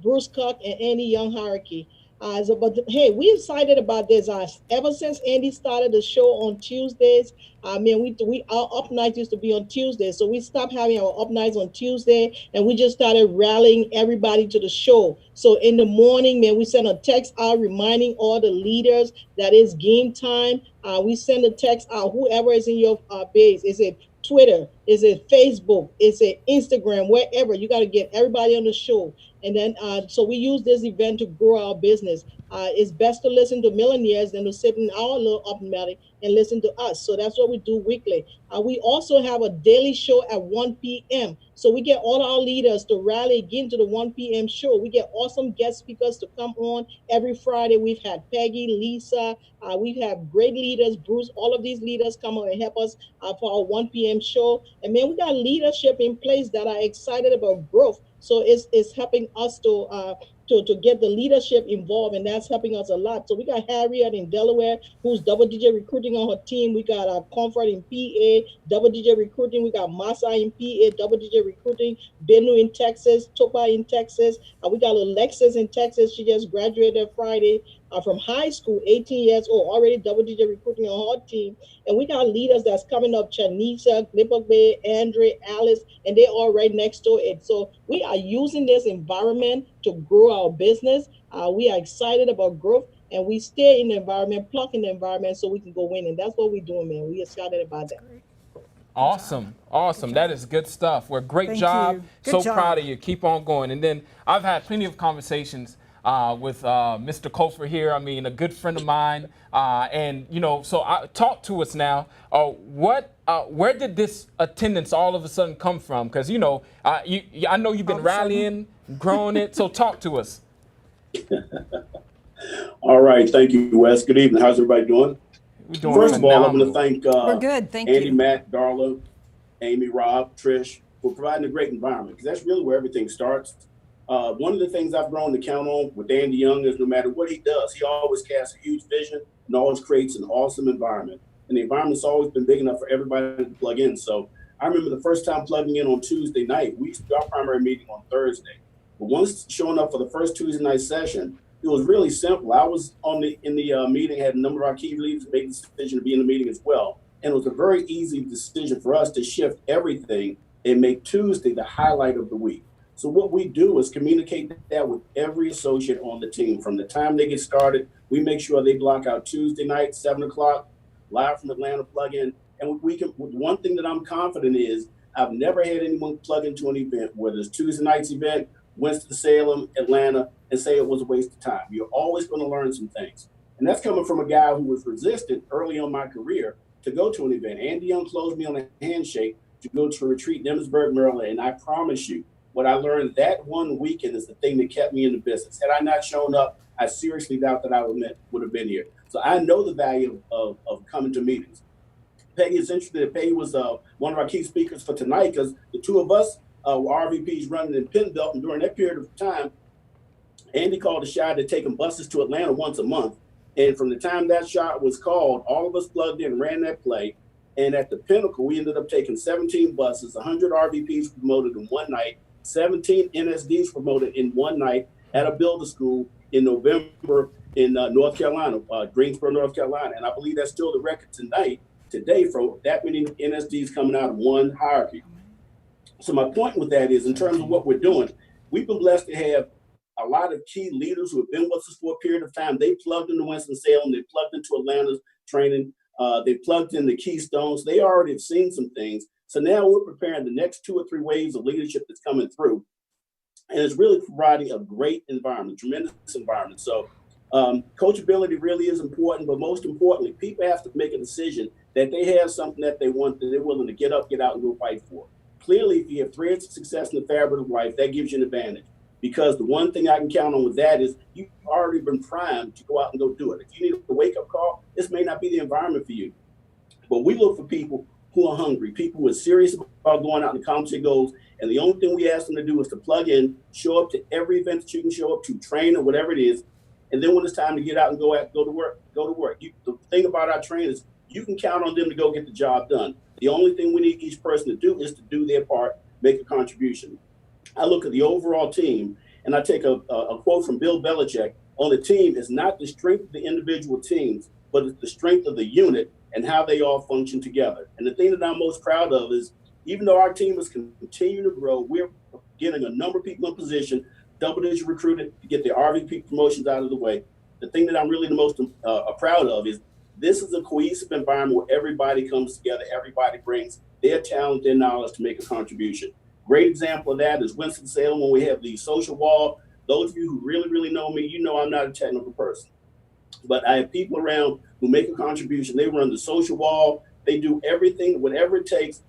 Bruce Cook, and Andy Young hierarchy. Hey, we're excited about this. Ever since Andy started the show on Tuesdays, our up nights used to be on Tuesdays, so we stopped having our up nights on Tuesday, and we just started rallying everybody to the show. So in the morning, we send a text out reminding all the leaders that it's game time. We send a text out, whoever is in your base. Is it Twitter? Is it Facebook? Is it Instagram? Wherever, you got to get everybody on the show. And then, so we use this event to grow our business. It's best to listen to millionaires than to sit in our little up meeting and listen to us. So that's what we do weekly. We also have a daily show at 1 p.m. So we get all our leaders to rally again to the 1 p.m. show. We get awesome guest speakers to come on every Friday. We've had Peggy, Lisa, we have great leaders, Bruce, all of these leaders come on and help us for our 1 p.m. show. And we got leadership in place that are excited about growth. So it's helping us to get the leadership involved, and that's helping us a lot. So we got Harriet in Delaware, who's double-digit recruiting on her team. We got Comfort in PA, double-digit recruiting. We got Masa in PA, double-digit recruiting. Benu in Texas, Topa in Texas. We got Alexis in Texas. She just graduated Friday from high school, 18 years old, already double-digit recruiting on her team. And we got leaders that's coming up, Chanisa, Glipper Bay, Andre, Alice, and they're all right next to it. So we are using this environment to grow our business. We are excited about growth, and we stay in the environment, pluck in the environment so we can go win. And that's what we're doing, man. We're excited about that. Awesome. That is good stuff. Well, great Thank job. you. Good So job. proud of you. Keep on going. And then I've had plenty of conversations with Mr. Kofer here. I mean, a good friend of mine. And, so talk to us now. Where did this attendance all of a sudden come from? Because, I know you've been rallying, growing it. So talk to us. All right. Thank you, Wes. Good evening. How's everybody doing? We're doing First of all, I phenomenal. want to thank We're good. Thank Andy, you. Matt, Darla, Amy, Rob, Trish for providing a great environment, because that's really where everything starts. One of the things I've grown to count on with Andy Young is no matter what he does, he always casts a huge vision and always creates an awesome environment. And the environment's always been big enough for everybody to plug in. So I remember the first time plugging in on Tuesday night. We used to do our primary meeting on Thursday. But once showing up for the first Tuesday night session, it was really simple. I was in the meeting, had a number of our key leaders make the decision to be in the meeting as well. And it was a very easy decision for us to shift everything and make Tuesday the highlight of the week. So what we do is communicate that with every associate on the team. From the time they get started, we make sure they block out Tuesday night, 7 o'clock, live from Atlanta plug-in. And one thing that I'm confident is I've never had anyone plug into an event, whether it's Tuesday night's event, Winston-Salem, Atlanta, and say it was a waste of time. You're always going to learn some things. And that's coming from a guy who was resistant early on in my career to go to an event. Andy Young closed me on a handshake to go to a retreat in Emmitsburg, Maryland. And I promise you, what I learned that one weekend is the thing that kept me in the business. Had I not shown up, I seriously doubt that I would have been here. So I know the value of coming to meetings. Peggy is interested. Peggy was one of our key speakers for tonight because the two of us were RVPs running in Penn Belt. And during that period of time, Andy called a shot at taking buses to Atlanta once a month. And from the time that shot was called, all of us plugged in and ran that play. And at the pinnacle, we ended up taking 17 buses, 100 RVPs promoted in one night, 17 NSDs promoted in one night at a builder school in November in North Carolina, Greensboro, North Carolina. And I believe that's still the record today for that many NSDs coming out of one hierarchy. So my point with that is, in terms of what we're doing, we've been blessed to have a lot of key leaders who have been with us for a period of time. They plugged into Winston-Salem, they plugged into Atlanta's training, they plugged in the Keystones. They already have seen some things. So now we're preparing the next 2 or 3 waves of leadership that's coming through. And it's really providing a great environment, tremendous environment. So coachability really is important, but most importantly, people have to make a decision that they have something that they want, that they're willing to get up, get out, and go fight for. Clearly, if you have threads of success in the fabric of life, that gives you an advantage. Because the one thing I can count on with that is you've already been primed to go out and go do it. If you need a wake-up call, this may not be the environment for you. But we look for people who are hungry, people who are serious about going out and accomplishing goals. And the only thing we ask them to do is to plug in, show up to every event that you can show up to, train or whatever it is. And then when it's time to get out and go to work, go to work. The thing about our trainers, you can count on them to go get the job done. The only thing we need each person to do is to do their part, make a contribution. I look at the overall team, and I take a quote from Bill Belichick: on the team is not the strength of the individual teams, but it's the strength of the unit and how they all function together. And the thing that I'm most proud of is, even though our team is continuing to grow, we're getting a number of people in position, double-digit recruited to get their RVP promotions out of the way. The thing that I'm really the most proud of is this is a cohesive environment where everybody comes together, everybody brings their talent, their knowledge to make a contribution. Great example of that is Winston-Salem when we have the social wall. Those of you who really, really know me, you know I'm not a technical person. But I have people around who make a contribution. They run the social wall. They do everything, whatever it takes,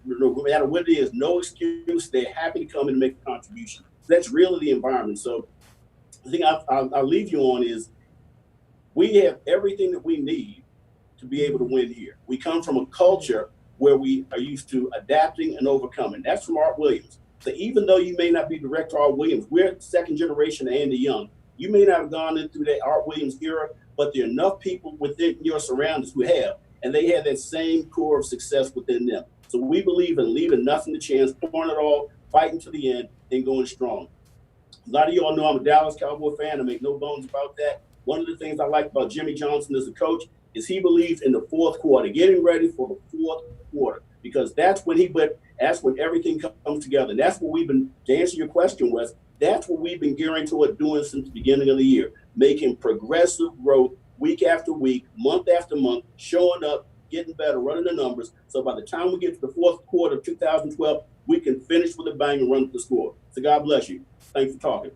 no matter what it is, no excuse. They're happy to come and make a contribution. So that's really the environment. So the thing I'll leave you on is we have everything that we need to be able to win here. We come from a culture where we are used to adapting and overcoming. That's from Art Williams. So even though you may not be Director Art Williams, we're second generation Andy Young. You may not have gone in through that Art Williams era, but there are enough people within your surroundings who have, and they have that same core of success within them. So we believe in leaving nothing to chance, pouring it all, fighting to the end, and going strong. A lot of y'all know I'm a Dallas Cowboy fan. I make no bones about that. One of the things I like about Jimmy Johnson as a coach is he believes in the fourth quarter, getting ready for the fourth quarter, because that's when everything comes together. And that's what we've been, to answer your question, Wes, that's what we've been gearing toward doing since the beginning of the year, making progressive growth week after week, month after month, showing up, getting better, running the numbers. So by the time we get to the fourth quarter of 2012, we can finish with a bang and run to the score. So God bless you. Thanks for talking.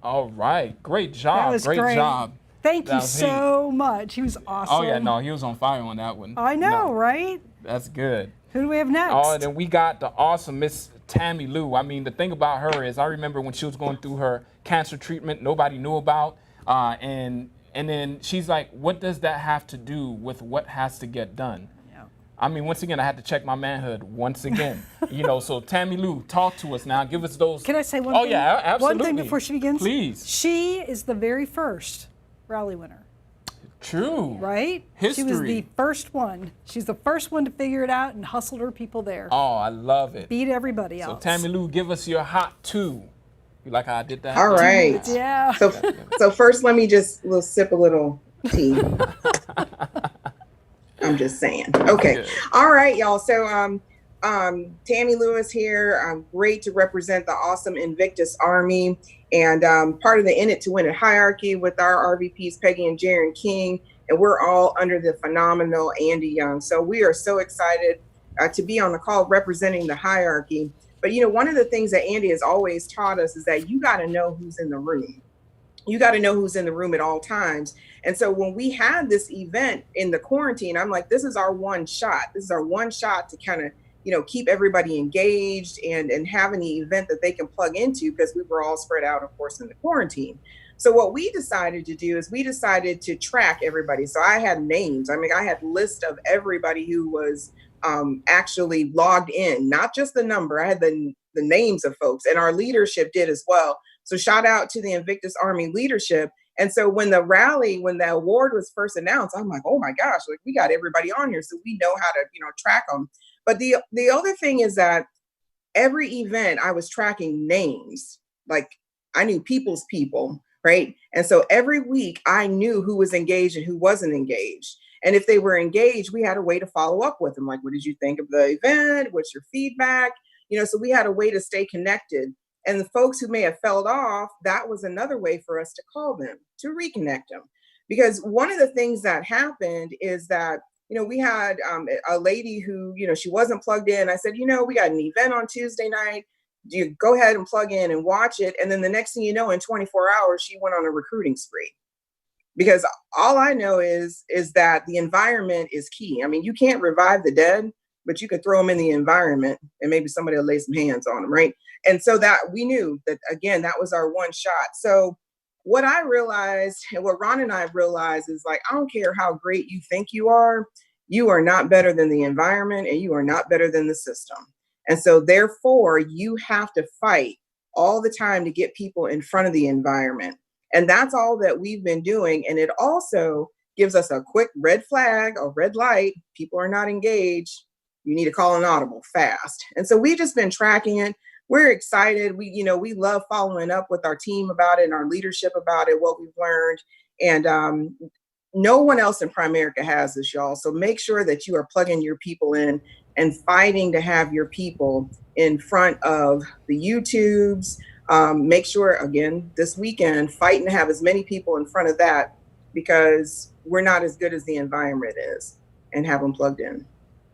All right. Great job. That was great job. Thank you so much. He was awesome. Oh, yeah. No, he was on fire on that one. I know, right? That's good. Who do we have next? Oh, and then we got the awesome Miss Tammy Lou. I mean, the thing about her is I remember when she was going through her cancer treatment nobody knew about. And then she's like, what does that have to do with what has to get done? Yeah. I mean, once again, I had to check my manhood once again. So Tammy Lou, talk to us now. Give us those. Can I say one thing? Oh, yeah, absolutely. One thing before she begins? Please. She is the very first rally winner. True. Right? History. She was the first one. She's the first one to figure it out and hustled her people there. Oh, I love it. Beat everybody else. So Tammy Lou, give us your hot two. You like how I did that? All right. Yeah. So first, let me just sip a little tea. I'm just saying. Okay. Good. All right, y'all. So Tammy Lewis here. Great to represent the awesome Invictus Army and part of the In It to Win It hierarchy with our RVPs, Peggy and Jaron King. And we're all under the phenomenal Andy Young. So we are so excited to be on the call representing the hierarchy. But, you know, one of the things that Andy has always taught us is that you got to know who's in the room. You got to know who's in the room at all times. And so when we had this event in the quarantine, I'm like, this is our one shot. This is our one shot to kind of, you know, keep everybody engaged and have an event that they can plug into, because we were all spread out, of course, in the quarantine. So what we decided to do is we decided to track everybody. So I had names. I mean, I had list of everybody who was actually logged in, not just the number. I had the names of folks, and our leadership did as well. So shout out to the Invictus Army leadership. And so when the award was first announced, I'm like, oh my gosh, like we got everybody on here, so we know how to, you know, track them. But the other thing is that every event I was tracking names, like I knew people's people, right? And so every week I knew who was engaged and who wasn't engaged. And if they were engaged, we had a way to follow up with them. Like, what did you think of the event? What's your feedback? You know, so we had a way to stay connected. And the folks who may have fell off, that was another way for us to call them, to reconnect them. Because one of the things that happened is that, you know, we had a lady who, you know, she wasn't plugged in. I said, you know, we got an event on Tuesday night. You go ahead and plug in and watch it. And then the next thing you know, in 24 hours, she went on a recruiting spree. Because all I know is that the environment is key. I mean, you can't revive the dead, but you could throw them in the environment and maybe somebody will lay some hands on them, right? And so that we knew that, again, that was our one shot. So what I realized, and what Ron and I realized, is like, I don't care how great you think you are not better than the environment, and you are not better than the system. And so therefore, you have to fight all the time to get people in front of the environment. And that's all that we've been doing. And it also gives us a quick red flag or red light. People are not engaged. You need to call an audible fast. And so we've just been tracking it. We're excited. We love following up with our team about it and our leadership about it, what we've learned. And no one else in Primerica has this, y'all. So make sure that you are plugging your people in and fighting to have your people in front of the YouTubes. Make sure, again, this weekend, fighting to have as many people in front of that, because we're not as good as the environment is, and have them plugged in.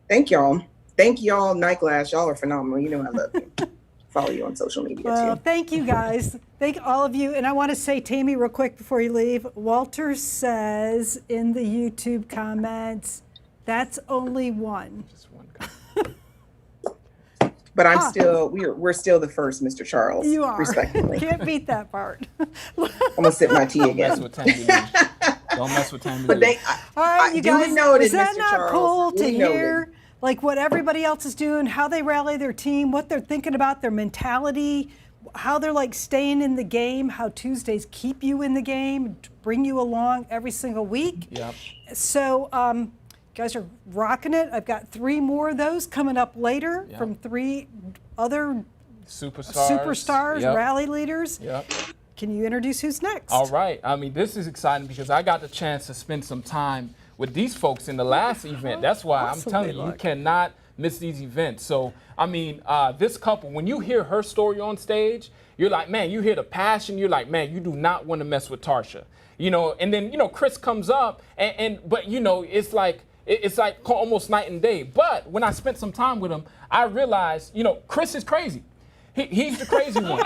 Thank y'all. Thank y'all, Night Glass. Y'all are phenomenal. You know I love you. Follow you on social media Well, too. thank you guys. Thank all of you. And I want to say, Tammy, real quick before you leave, Walter says in the YouTube comments, that's only one. Just one. But I'm still, we're still the first, Mr. Charles. You are. Respectfully. Can't beat that part. I'm gonna sip my tea Don't mess again. with Tammy Lee. Don't mess with Tammy But Lee. All right, you guys, noted, is that Mr. not Charles. cool to Duly hear? noted. Like what everybody else is doing, how they rally their team, what they're thinking about, their mentality, how they're like staying in the game, how Tuesdays keep you in the game, bring you along every single week. Yep. So you guys are rocking it. I've got 3 more of those coming up later Yep. from 3 other Superstars. Yep. rally leaders. Yep. Can you introduce who's next? All right. I mean, this is exciting because I got the chance to spend some time with these folks in the last event. That's why I'm Awesome telling they you, you look. cannot miss these events. So, I mean, this couple, when you hear her story on stage, you're like, man, you hear the passion. You're like, man, you do not want to mess with TARSIA. You know, and then, you know, Chris comes up but, you know, it's like almost night and day. But when I spent some time with him, I realized, you know, Chris is crazy. He's the crazy one.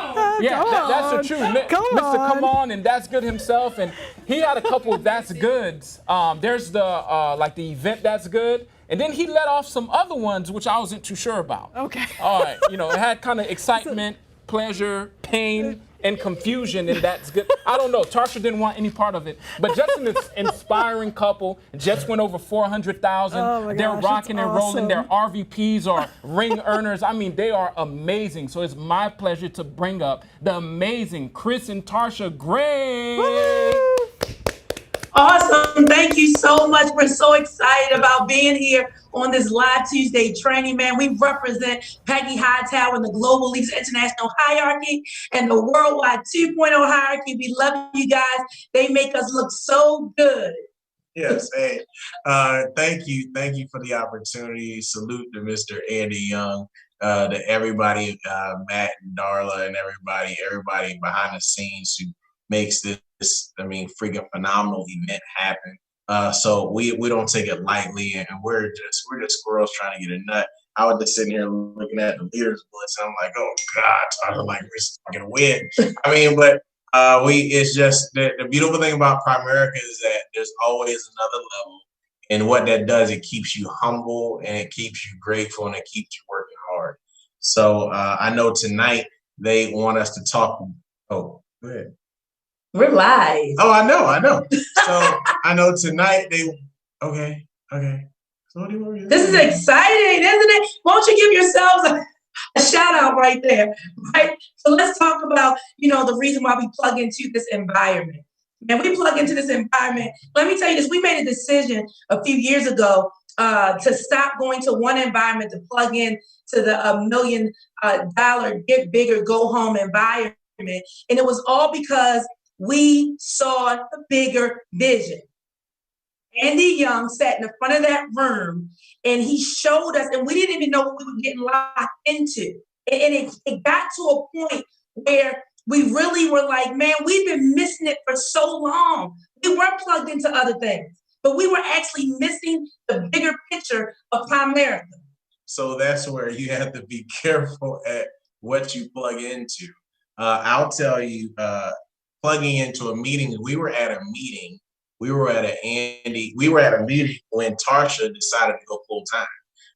Yeah, that's the truth. Mr. Come On and That's Good himself. And he had a couple of That's Goods. There's the event That's Good. And then he let off some other ones, which I wasn't too sure about. Okay. All right. You know, it had kind of excitement, pleasure, pain, and confusion, and That's Good. I don't know. TARSIA didn't want any part of it. But just an inspiring couple. Just went over 400,000. Oh my They're gosh, rocking that's and rolling. Their awesome. RVPs are ring earners. I mean, they are amazing. So it's my pleasure to bring up the amazing Chris and TARSIA Gray. Awesome. Thank you so much. We're so excited about being here on this live Tuesday training, man. We represent PEGGY HIGHTOWER in the Global Leagues International Hierarchy and the Worldwide 2.0 Hierarchy. We love you guys. They make us look so good. Yes, hey, thank you for the opportunity. Salute to Mr. Andy Young, to everybody, Matt and Darla, and everybody behind the scenes who makes this, freaking phenomenal event happen. So we don't take it lightly, and we're just squirrels trying to get a nut. I was just sitting here looking at the leaders list. And I'm like, oh God, I don't like we're gonna win. I mean, but it's just the beautiful thing about Primerica is that there's always another level. And what that does, it keeps you humble and it keeps you grateful and it keeps you working hard. So I know tonight they want us to talk. Oh, go ahead. We're live. Oh, I know. So I know tonight okay. So what do you want to do? This is exciting, isn't it? Won't you give yourselves a shout out right there, right? So let's talk about, the reason why we plug into this environment. And we plug into this environment. Let me tell you this, we made a decision a few years ago to stop going to one environment to plug in to the $1 million get bigger, go home environment. And it was all because we saw the bigger vision. Andy Young sat in the front of that room and he showed us, and we didn't even know what we were getting locked into. And it got to a point where we really were like, man, we've been missing it for so long. We weren't plugged into other things, but we were actually missing the bigger picture of Primerica. So that's where you have to be careful at what you plug into. I'll tell you, plugging into a meeting, we were at a meeting when TARSIA decided to go full time.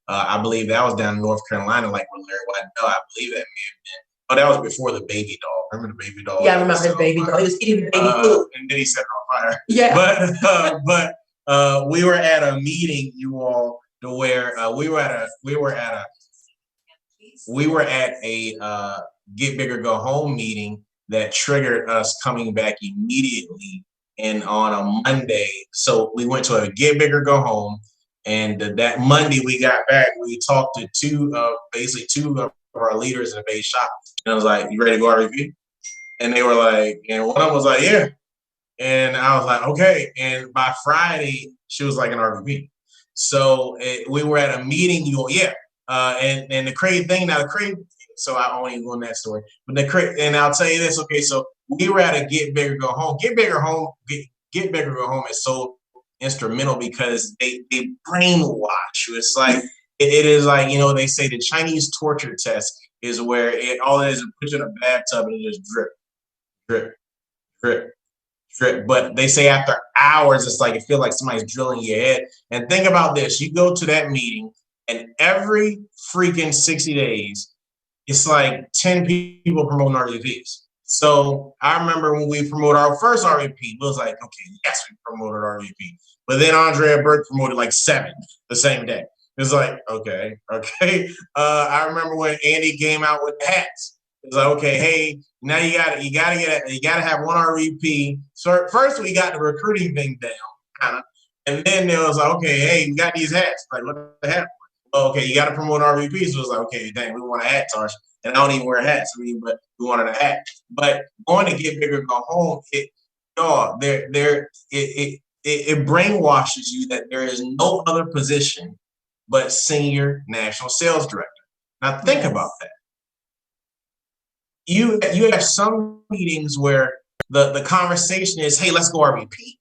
I believe that was down in North Carolina, like where Larry White. No, I believe that may have been. Oh, that was before the baby doll. Remember the baby doll? Yeah, I remember the baby doll. He was eating the baby food. And then he set it on fire. Yeah. But we were at a meeting, you all, to where we were at a Get Bigger Go Home meeting that triggered us coming back immediately. And on a Monday, so we went to a Get Bigger Go Home, and that Monday we got back. We talked to two of our leaders in the base shop, and I was like, "You ready to go RVP?" And they were like, and one of them was like, "Yeah," and I was like, "Okay." And by Friday, she was like an RVP. So we were at a meeting. And the crazy thing so I won't even go in that story. But and I'll tell you this. Okay, so we were at a Get Bigger Go Home. Get Bigger Go Home is so instrumental because they brainwash you. It's like it is like, they say the Chinese torture test is where all it is put you in a bathtub and it just drip, drip, drip, drip. But they say after hours, it's like it feels like somebody's drilling your head. And think about this: you go to that meeting, and every freaking 60 days, it's like 10 people promoting RVPs. So I remember when we promoted our first RVP, it was like, okay, yes, we promoted RVP. But then Andrea Burke promoted like 7 the same day. It's like, okay. I remember when Andy came out with the hats. It's like, okay, hey, now you gotta have one RVP. So first we got the recruiting thing down, kind of, and then there was like, okay, hey, you got these hats. Like, what the hat? Okay, you got to promote RVP. So it's like, okay, dang, we want a hat, Tarsha. And I don't even wear hats, but we wanted a hat. But going to Get Bigger Go Home, it brainwashes you that there is no other position but senior national sales director. Now think about that. You have some meetings where the conversation is, hey, let's go RVP.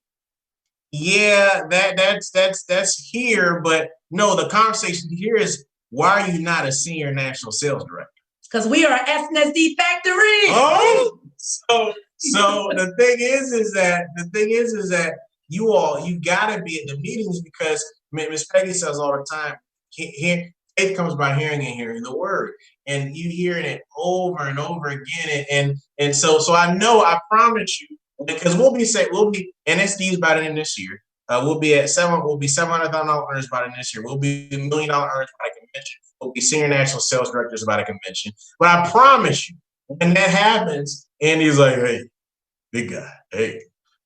Yeah, that's here, but no, the conversation here is, why are you not a senior national sales director? Because we are an SNSD factory. Oh, so the thing is that you gotta be at the meetings, because Miss Peggy says all the time, faith comes by hearing and hearing the word, and you hearing it over and over again, and so I promise you, because we'll be NSDs by the end of this year. We'll be $700,000 earners by the end of this year. We'll be $1 million earners by the convention. We'll be senior national sales directors by the convention. But I promise you, when that happens, Andy's like, hey, big guy, hey,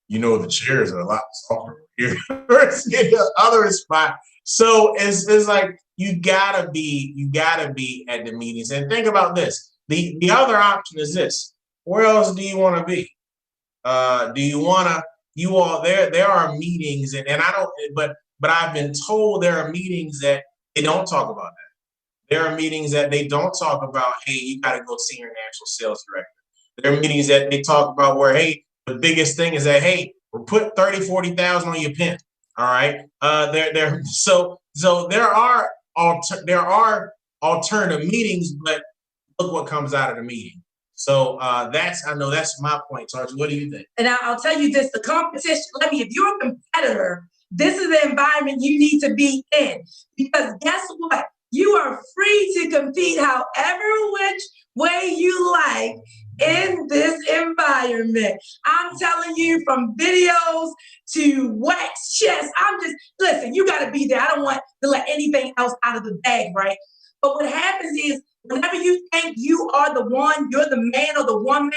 the chairs are a lot softer here. The other spot. So it's like you gotta be at the meetings. And think about this. The other option is this. Where else do you want to be? Do you want to? You all, there are meetings, and I don't, but I've been told there are meetings that they don't talk about that. There are meetings that they don't talk about, hey, you got to go senior national sales director. There are meetings that they talk about where, hey, the biggest thing is that, hey, we're put 30, 40,000 on your pen. All right. So there are alternative meetings, but look what comes out of the meeting. So I know that's my point, Tarsha. What do you think? And I'll tell you this, the competition, if you're a competitor, this is the environment you need to be in. Because guess what? You are free to compete however which way you like in this environment. I'm telling you, from videos to wax chest, listen, you got to be there. I don't want to let anything else out of the bag, right? But what happens is, whenever you think you are the one, you're the man or the woman,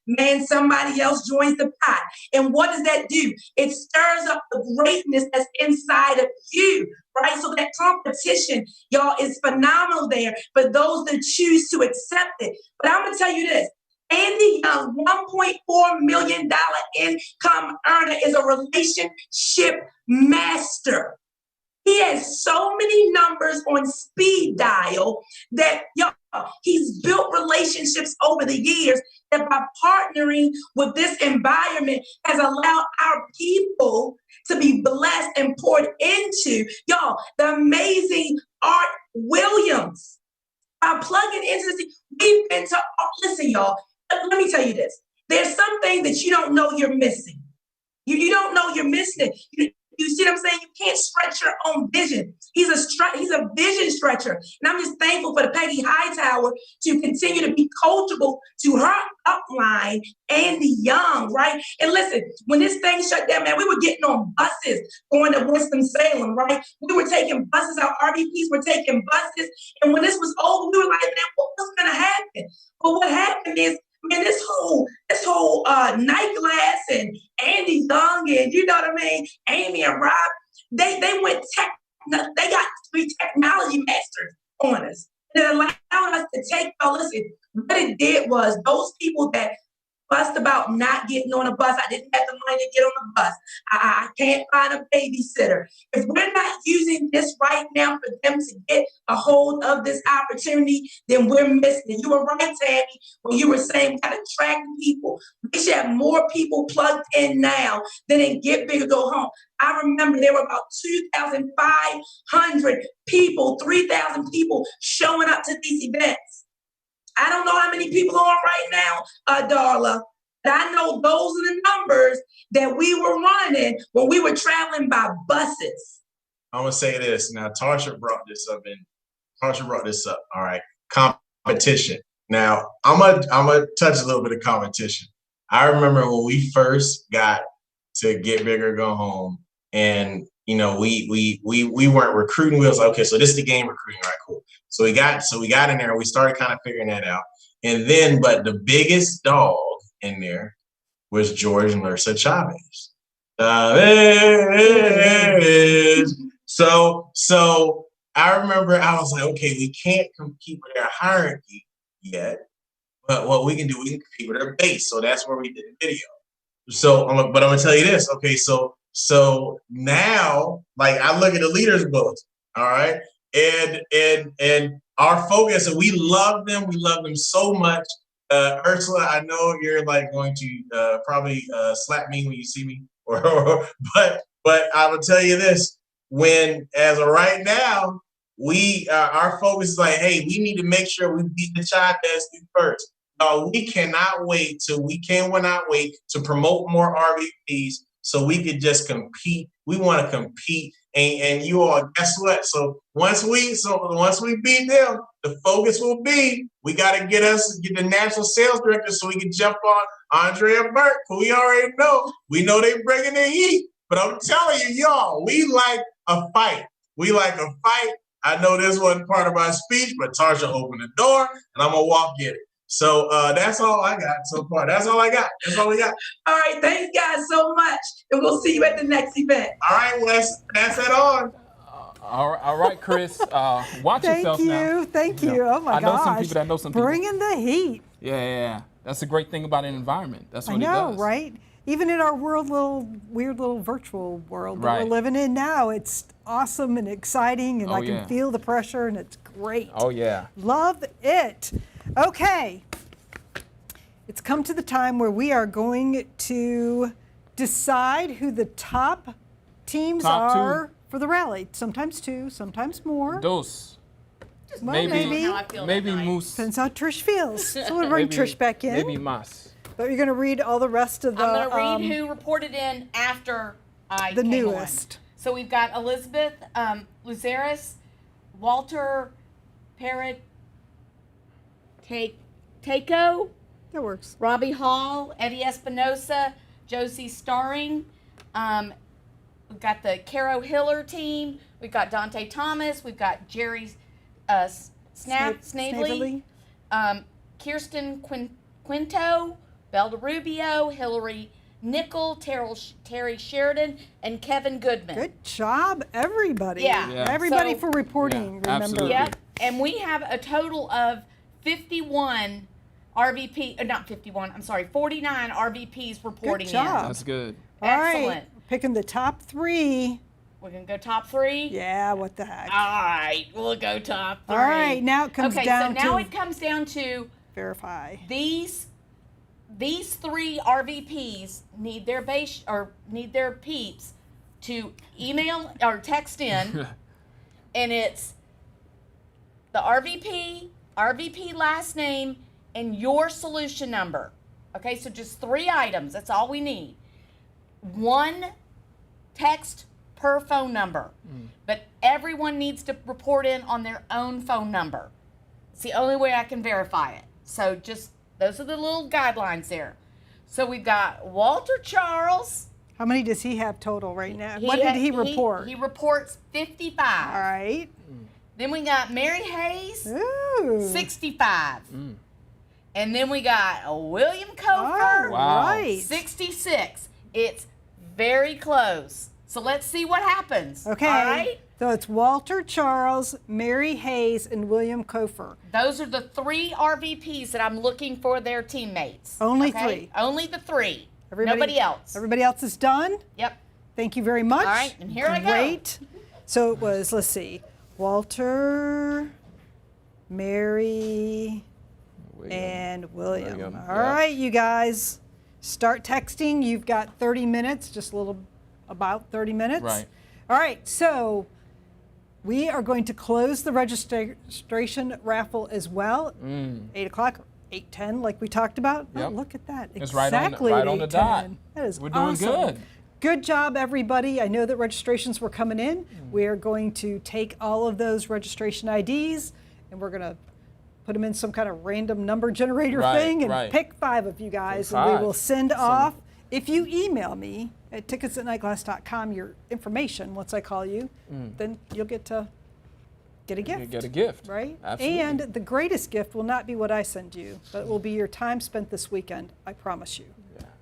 man, somebody else joins the pot. And what does that do? It stirs up the greatness that's inside of you, right? So that competition, y'all, is phenomenal there for those that choose to accept it. But I'm going to tell you this. Andy Young, $1.4 million income earner, is a relationship master. He has so many numbers on speed dial that, he's built relationships over the years that by partnering with this environment has allowed our people to be blessed and poured into. The amazing Art Williams. By plugging into this, we've been to, listen, y'all, let me tell you this. There's something that you don't know you're missing. You don't know you're missing it. You see what I'm saying? You can't stretch your own vision. He's a vision stretcher. And I'm just thankful for the Peggy Hightower to continue to be coachable to her upline, Andy Young, right? And listen, when this thing shut down, man, we were getting on buses going to Winston-Salem, right? We were taking buses, our RVPs were taking buses. And when this was over, we were like, man, what was going to happen? But what happened is, man, this whole Night Glass and Andy Young and you know what I mean, Amy and Rob, they got 3 technology masters on us. And it allowed us to take, listen, what it did was those people that fussed about not getting on a bus, I didn't have the money to get on the bus, I can't find a babysitter. If we're not using this right now for them to get a hold of this opportunity, then we're missing it. You were right, Tammy, when you were saying we got to attract people. We should have more people plugged in now than in Get Bigger, Go Home. I remember there were about 2,500 people, 3,000 people showing up to these events. I don't know how many people are on right now, Darla, but I know those are the numbers that we were running when we were traveling by buses. I'm going to say this. Now, Tarsha brought this up. All right. Competition. Now, I'm gonna touch a little bit of competition. I remember when we first got to Get Bigger, Go Home, and we weren't recruiting. We was like, okay, so this is the game recruiting, all right, cool. So we got in there and we started kind of figuring that out. And then, but the biggest dog in there was George Mercer Chavez. So I remember I was like, okay, we can't compete with their hierarchy yet, but what we can do, we can compete with their base. So that's where we did the video. So, but I'm gonna tell you this, okay? So now, like, I look at the leaders books, all right, and our focus, and we love them so much. Ursula, I know you're like going to probably slap me when you see me, but I will tell you this: as of right now, our focus is like, hey, we need to make sure we beat the Chavez first. We cannot wait to promote more RVPs so we could just compete. We want to compete, and you all, guess what? So once we beat them, the focus will be we got to get the national sales director so we can jump on Andrea Burke, who we already know. We know they bringing the heat, but I'm telling you, y'all, we like a fight. I know this wasn't part of my speech, but Tarsha opened the door, and I'm gonna walk in it. So that's all I got so far. That's all we got. All right, thanks guys so much, and we'll see you at the next event. All right, Wes, pass that on. All right, Chris. Watch yourself now. Thank you. Oh my gosh. I know some people that know some people. Bringing the heat. Yeah. That's the great thing about an environment. That's what I know, it does. right? Even in our weird little virtual world that we're living in now, it's awesome and exciting, and I can feel the pressure, and it's great. Oh yeah. Love it. Okay. It's come to the time where we are going to decide who the top teams are for the rally. Sometimes 2, sometimes more. Dos. Well, maybe maybe. How I feel maybe that night. Moose. Depends how Trish feels. So we'll bring Maybe- Trish back in. Maybe Mas. But you're going to read all the rest of the I'm going to read who reported in after I the came newest. on. So we've got Elizabeth Luzaris, Walter Taco, That works. Robbie Hall, Eddie Espinosa, Josie Starring. We've got the Caro Hiller team. We've got Dante Thomas. We've got Jerry Snavely. Kirsten Quinto, Belda Rubio, Hillary Nickel, Terry Sheridan, and Kevin Goodman. Good job, everybody. Yeah. Yeah. Everybody So- for reporting, remember. absolutely. Yep. And we have a total of 51 RVP, not 51, I'm sorry, 49 RVPs reporting job. That's good. All right. Excellent. Picking the top 3. We're going to go top 3? Yeah, what the heck. All right, we'll go top 3. All right, now it comes down so now to it comes down to verify. these 3 RVPs need their base or need their peeps to email or text in, and it's the RVP last name, and your solution number. Okay, so just 3 items. That's all we need. 1 text per phone number, but everyone needs to report in on their own phone number. It's the only way I can verify it. So just those are the little guidelines there. So we've got Walter Charles. How many does he have total right now? What did he report? He reports 55. All right. Then we got Mary Hayes, Ooh. 65. And then we got William All Cofer, Wow. right. 66. It's very close. So let's see what happens. Okay. All right. So it's Walter Charles, Mary Hayes, and William Cofer. Those are the 3 RVPs that I'm looking for their teammates. Only okay? 3. Only the 3. Everybody- Nobody else. Everybody else is done? Yep. Thank you very much. All right, and here I go. Great. So it was, let's see, Walter, Mary, and William. William, All yeah. right, you guys, start texting. You've got 30 minutes, just a little, about 30 minutes. Right. All right, so we are going to close the registration raffle as well. 8 o'clock, 8:10, like we talked about. Yep. Oh, look at that. It's right on the- exactly right at on the dot. 8:10. That is We're doing awesome. good. Good job, everybody. I know that registrations were coming in. We are going to take all of those registration IDs and we're going to put them in some kind of random number generator Right, thing and right. pick 5 of you guys. Pick And we 5. will send off, if you email me at ticketsatnightglass.com your information once I call you, then you'll get to get a gift. You get a gift. Right? Absolutely. And the greatest gift will not be what I send you, but it will be your time spent this weekend. I promise you.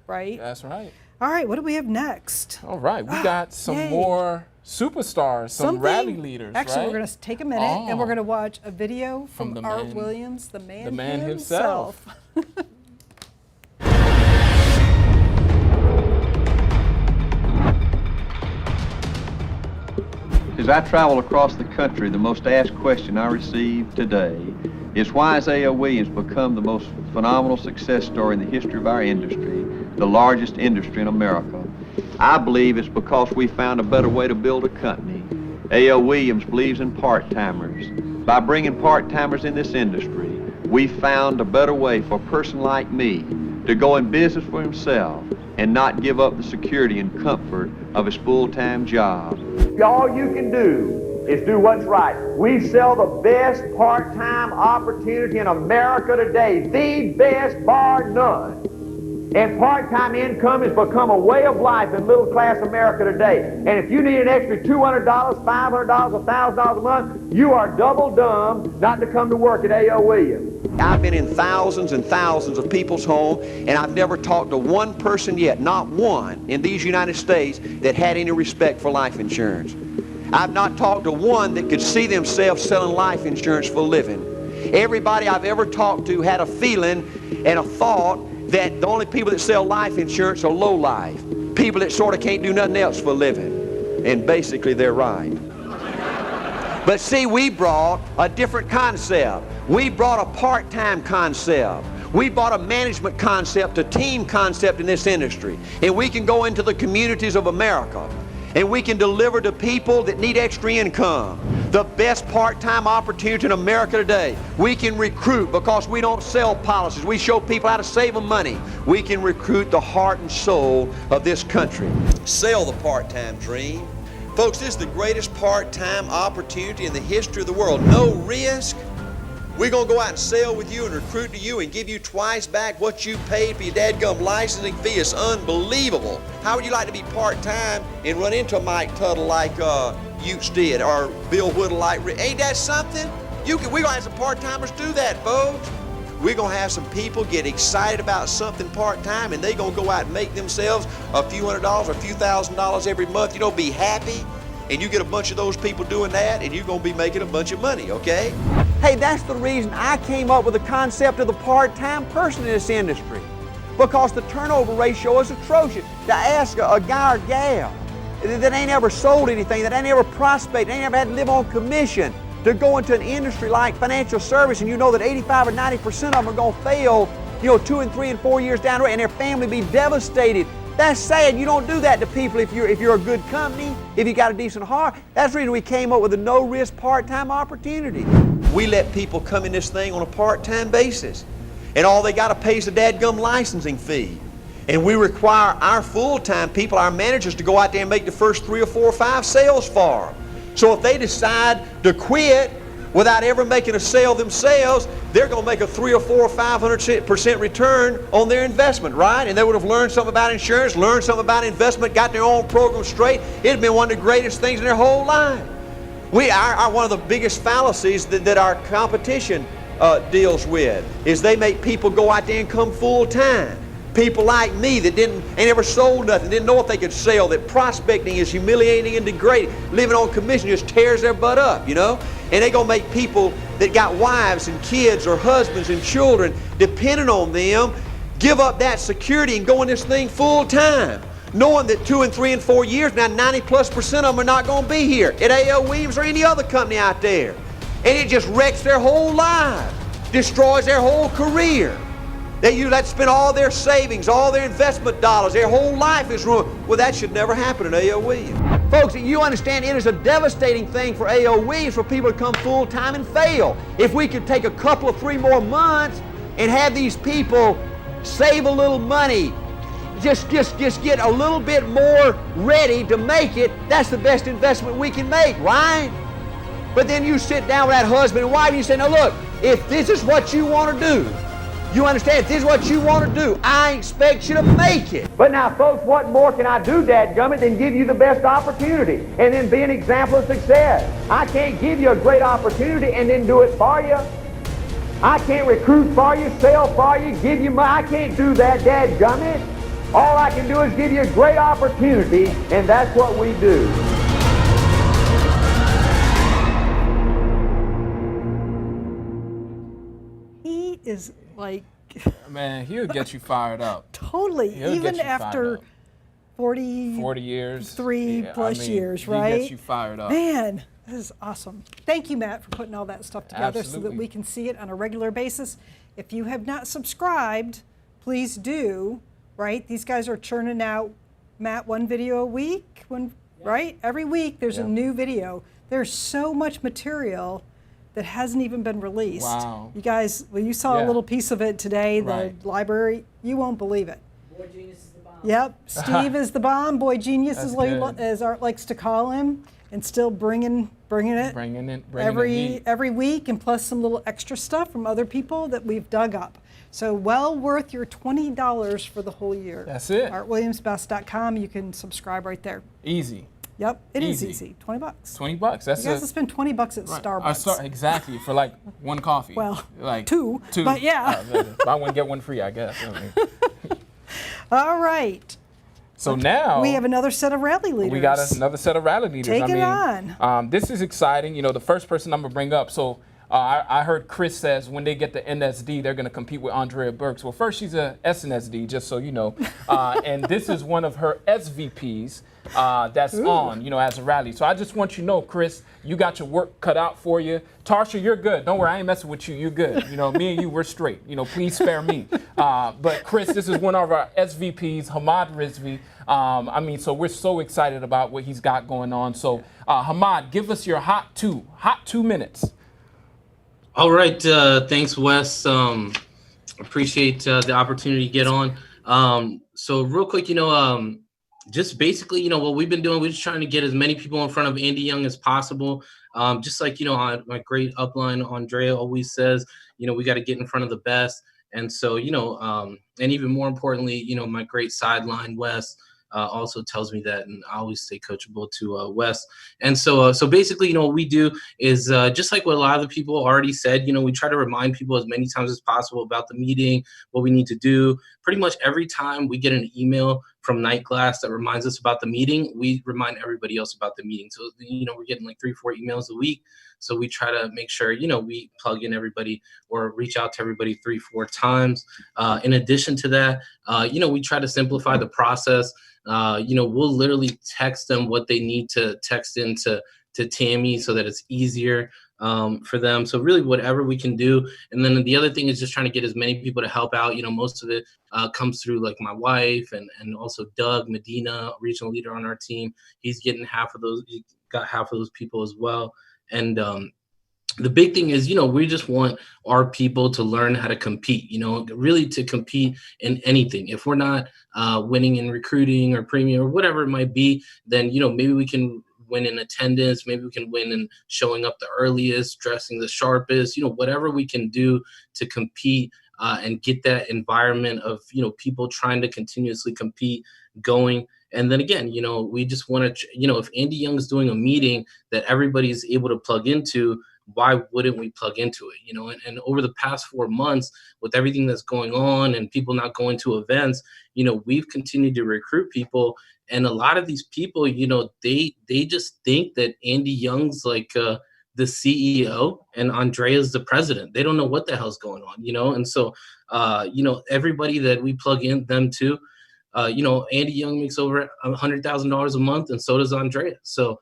Right? That's right. All right, what do we have next? All right, we got some yay. more superstars, some rally leaders, Actually, right? we're going to take a minute and we're Oh. going to watch a video from the Art man- Williams, the man, man himself. As I travel across the country, the most asked question I receive today is why has A.O. Williams become the most phenomenal success story in the history of our industry, the largest industry in America? I believe it's because we found a better way to build a company. A.O. Williams believes in part-timers. By bringing part-timers in this industry, we found a better way for a person like me to go in business for himself and not give up the security and comfort of his full-time job. All you can do is do what's right. We sell the best part-time opportunity in America today, the best bar none. And part-time income has become a way of life in middle-class America today. And if you need an extra $200, $500, $1,000 a month, you are double dumb not to come to work at A.O. Williams. I've been in thousands and thousands of people's homes, and I've never talked to one person yet, not one, in these United States that had any respect for life insurance. I've not talked to one that could see themselves selling life insurance for a living. Everybody I've ever talked to had a feeling and a thought that the only people that sell life insurance are low life, people that sort of can't do nothing else for a living. And basically they're right. But see, we brought a different concept. We brought a part-time concept. We brought a management concept, a team concept in this industry. And we can go into the communities of America. and we can deliver to people that need extra income. The best part-time opportunity in America today. We can recruit because we don't sell policies. We show people how to save them money. We can recruit the heart and soul of this country. Sell the part-time dream. Folks, this is the greatest part-time opportunity in the history of the world. No risk. We're going to go out and sell with you and recruit to you and give you twice back what you paid for your dadgum licensing fee. It's unbelievable. How would you like to be part-time and run into Mike Tuttle like Utes did, or Bill Whittle like Rick? Ain't that something? We're going to have some part-timers do that, folks. We're going to have some people get excited about something part-time, and they're going to go out and make themselves a few $100s or a few $1,000s every month. You know, be happy. And you get a bunch of those people doing that, and you're going to be making a bunch of money, okay? Hey, that's the reason I came up with the concept of the part-time person in this industry. Because the turnover ratio is atrocious. To ask a guy or gal that ain't ever sold anything, that ain't ever prospected, ain't ever had to live on commission, to go into an industry like financial service, and you know that 85 or 90% of them are going to fail, you know, 2 and 3 and 4 years down the road, and their family be devastated. That's sad. You don't do that to people if you're a good company, if you got a decent heart. That's the reason we came up with a no-risk part-time opportunity. We let people come in this thing on a part-time basis, and all they got to pay is the dadgum licensing fee. And we require our full-time people, our managers, to go out there and make the first 3 or 4 or 5 sales for them. So if they decide to quit without ever making a sale themselves, they're going to make a 300 or 400 or 500% return on their investment, right? And they would have learned something about insurance, learned something about investment, got their own program straight. It'd been one of the greatest things in their whole life. One of the biggest fallacies that our competition deals with is they make people go out there and come full time. People like me that ain't ever sold nothing, didn't know if they could sell, that prospecting is humiliating and degrading. Living on commission just tears their butt up, you know? And they gonna make people that got wives and kids or husbands and children dependent on them give up that security and go in this thing full time, knowing that 2 and 3 and 4 years now 90+% of them are not gonna be here at A.L. Williams or any other company out there. And it just wrecks their whole life, destroys their whole career. Let's spend all their savings, all their investment dollars, their whole life is ruined. Well, that should never happen at A.L. Williams. Folks, you understand it is a devastating thing for A.L. Williams for people to come full time and fail. If we could take a couple of 3 more months and have these people save a little money, just get a little bit more ready to make it, that's the best investment we can make, right? But then you sit down with that husband and wife and you say, now look, if this is what you want to do, you understand, if this is what you want to do, I expect you to make it. But now, folks, what more can I do, dadgummit, than give you the best opportunity and then be an example of success? I can't give you a great opportunity and then do it for you. I can't recruit for you, sell for you, give you money. I can't do that, dadgummit. All I can do is give you a great opportunity, and that's what we do. He is like, man, he'll get you fired up. Totally. He'll even get you after 40 years, 3 plus years, right? He gets you fired up. Man, this is awesome. Thank you, Matt, for putting all that stuff together so that Absolutely. we can see it on a regular basis. If you have not subscribed, please do, right? These guys are churning out, Matt, 1 video a week, right? Every week there's a new video. There's so much material that hasn't even been released. Wow. You guys, well, you saw a little piece of it today, the library. You won't believe it. Boy Genius is the bomb. Yep, Steve is the bomb. Boy Genius That's is good. as Art likes to call him, and still bringing it every week, and plus some little extra stuff from other people that we've dug up. So well worth your $20 for the whole year. That's it. ArtWilliamsBest.com. You can subscribe right there. Easy. Yep, it is easy. $20. $20. That's you guys have spent $20 at Starbucks. Exactly, for like 1 coffee. Well, like 2, but yeah. Buy 1, get 1 free, I guess. All right. So now we have another set of rally leaders. We got another set of rally leaders. Take it on. This is exciting. You know, the first person I'm gonna bring up. So I heard Chris says when they get the NSD, they're going to compete with Andrea Burks. Well, first, she's a SNSD, just so you know. And this is one of her SVPs that's on, you know, as a rally. So I just want you to know, Chris, you got your work cut out for you. TARSIA, you're good. Don't worry, I ain't messing with you. You're good. You know, me and you, we're straight. You know, please spare me. But Chris, this is one of our SVPs, Hamad Rizvi. I mean, so we're so excited about what he's got going on. So Hamad, give us your hot 2 minutes. All right, thanks, Wes. Appreciate the opportunity to get on. So real quick, you know, just basically, you know, what we've been doing, we're just trying to get as many people in front of Andy Young as possible. Just like, you know, my great upline, Andrea always says, you know, we got to get in front of the best. And so, you know, and even more importantly, you know, my great sideline, Wes, also tells me that, and I always stay coachable to Wes. And so, so basically, you know, what we do is just like what a lot of the people already said, you know, we try to remind people as many times as possible about the meeting, what we need to do. Pretty much every time we get an email from Night Glass that reminds us about the meeting, we remind everybody else about the meeting. So, you know, we're getting like 3-4 emails a week. So we try to make sure, you know, we plug in everybody or reach out to everybody 3-4 times. In addition to that, you know, we try to simplify the process. You know, we'll literally text them what they need to text into Tammy so that it's easier for them. So really whatever we can do. And then the other thing is just trying to get as many people to help out. You know, most of it comes through like my wife and also Doug Medina, regional leader on our team. He's getting half of those, he got half of those people as well. And the big thing is, you know, we just want our people to learn how to compete, you know, really to compete in anything. If we're not winning in recruiting or premium or whatever it might be, then, you know, maybe we can win in attendance. Maybe we can win in showing up the earliest, dressing the sharpest, you know, whatever we can do to compete and get that environment of, you know, people trying to continuously compete going. And then again, you know, we just want to, you know, if Andy Young is doing a meeting that everybody's able to plug into, why wouldn't we plug into it? You know, and over the past 4 months, with everything that's going on and people not going to events, you know, we've continued to recruit people. And a lot of these people, you know, they just think that Andy Young's like the CEO and Andrea's the president. They don't know what the hell's going on, you know? And so, you know, everybody that we plug in them to, you know, Andy Young makes over $100,000 a month, and so does Andrea. So,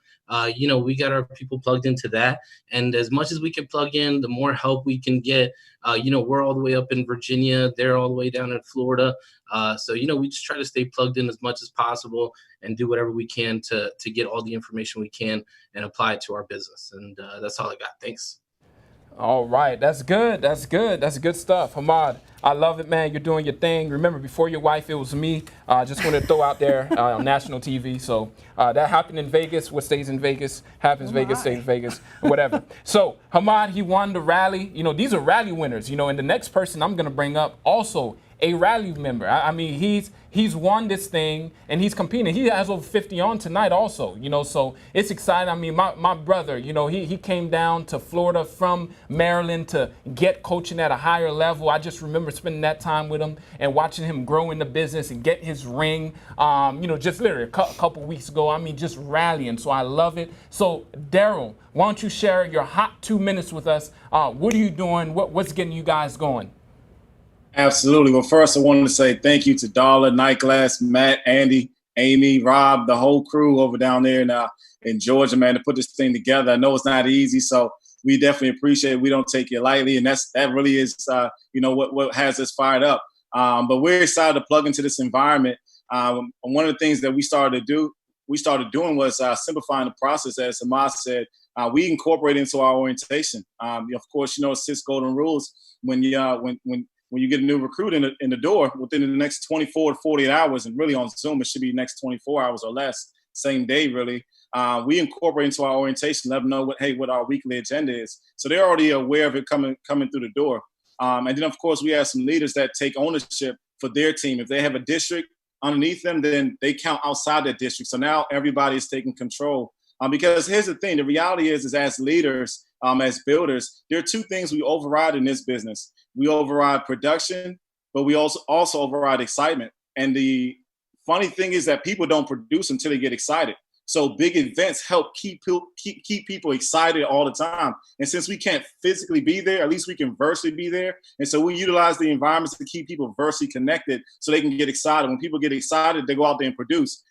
you know, we got our people plugged into that. And as much as we can plug in, the more help we can get. You know, we're all the way up in Virginia. They're all the way down in Florida. So, you know, we just try to stay plugged in as much as possible and do whatever we can to get all the information we can and apply it to our business. And that's all I got. Thanks. All right, that's good. That's good. That's good stuff. Hamad, I love it, man. You're doing your thing. Remember, before your wife, it was me. Just want to throw out there on national TV. So that happened in Vegas. What stays in Vegas happens. Vegas stays in Vegas, whatever. So Hamad, he won the rally. You know, these are rally winners. You know, and the next person I'm going to bring up also a rally member. I mean, he's won this thing and he's competing. He has over 50 on tonight also, you know, so it's exciting. I mean, my brother, you know, he came down to Florida from Maryland to get coaching at a higher level. I just remember spending that time with him and watching him grow in the business and get his ring, you know, just literally a couple weeks ago. I mean, just rallying. So I love it. So Daryl, why don't you share your hot 2 minutes with us? What are you doing? What's getting you guys going? Absolutely. Well, first, I wanted to say thank you to Darla, Night Glass, Matt, Andy, Amy, Rob, the whole crew over down there in Georgia, man, to put this thing together. I know it's not easy, so we definitely appreciate it. We don't take it lightly, and that really is, you know, what has us fired up. But we're excited to plug into this environment. One of the things that we started doing was simplifying the process, as Hamad said. We incorporate into our orientation. Of course, you know, 6 golden rules when you get a new recruit in the door within the next 24 to 48 hours, and really on Zoom, it should be next 24 hours or less, same day, really. We incorporate into our orientation, let them know what our weekly agenda is. So they're already aware of it coming through the door. And then, of course, we have some leaders that take ownership for their team. If they have a district underneath them, then they count outside that district. So now everybody's taking control. Because here's the thing, the reality is as leaders, as builders, there are 2 things we override in this business. We override production, but we also override excitement. And the funny thing is that people don't produce until they get excited. So big events help keep people excited all the time. And since we can't physically be there, at least we can virtually be there. And so we utilize the environments to keep people virtually connected so they can get excited. When people get excited, they go out there and produce.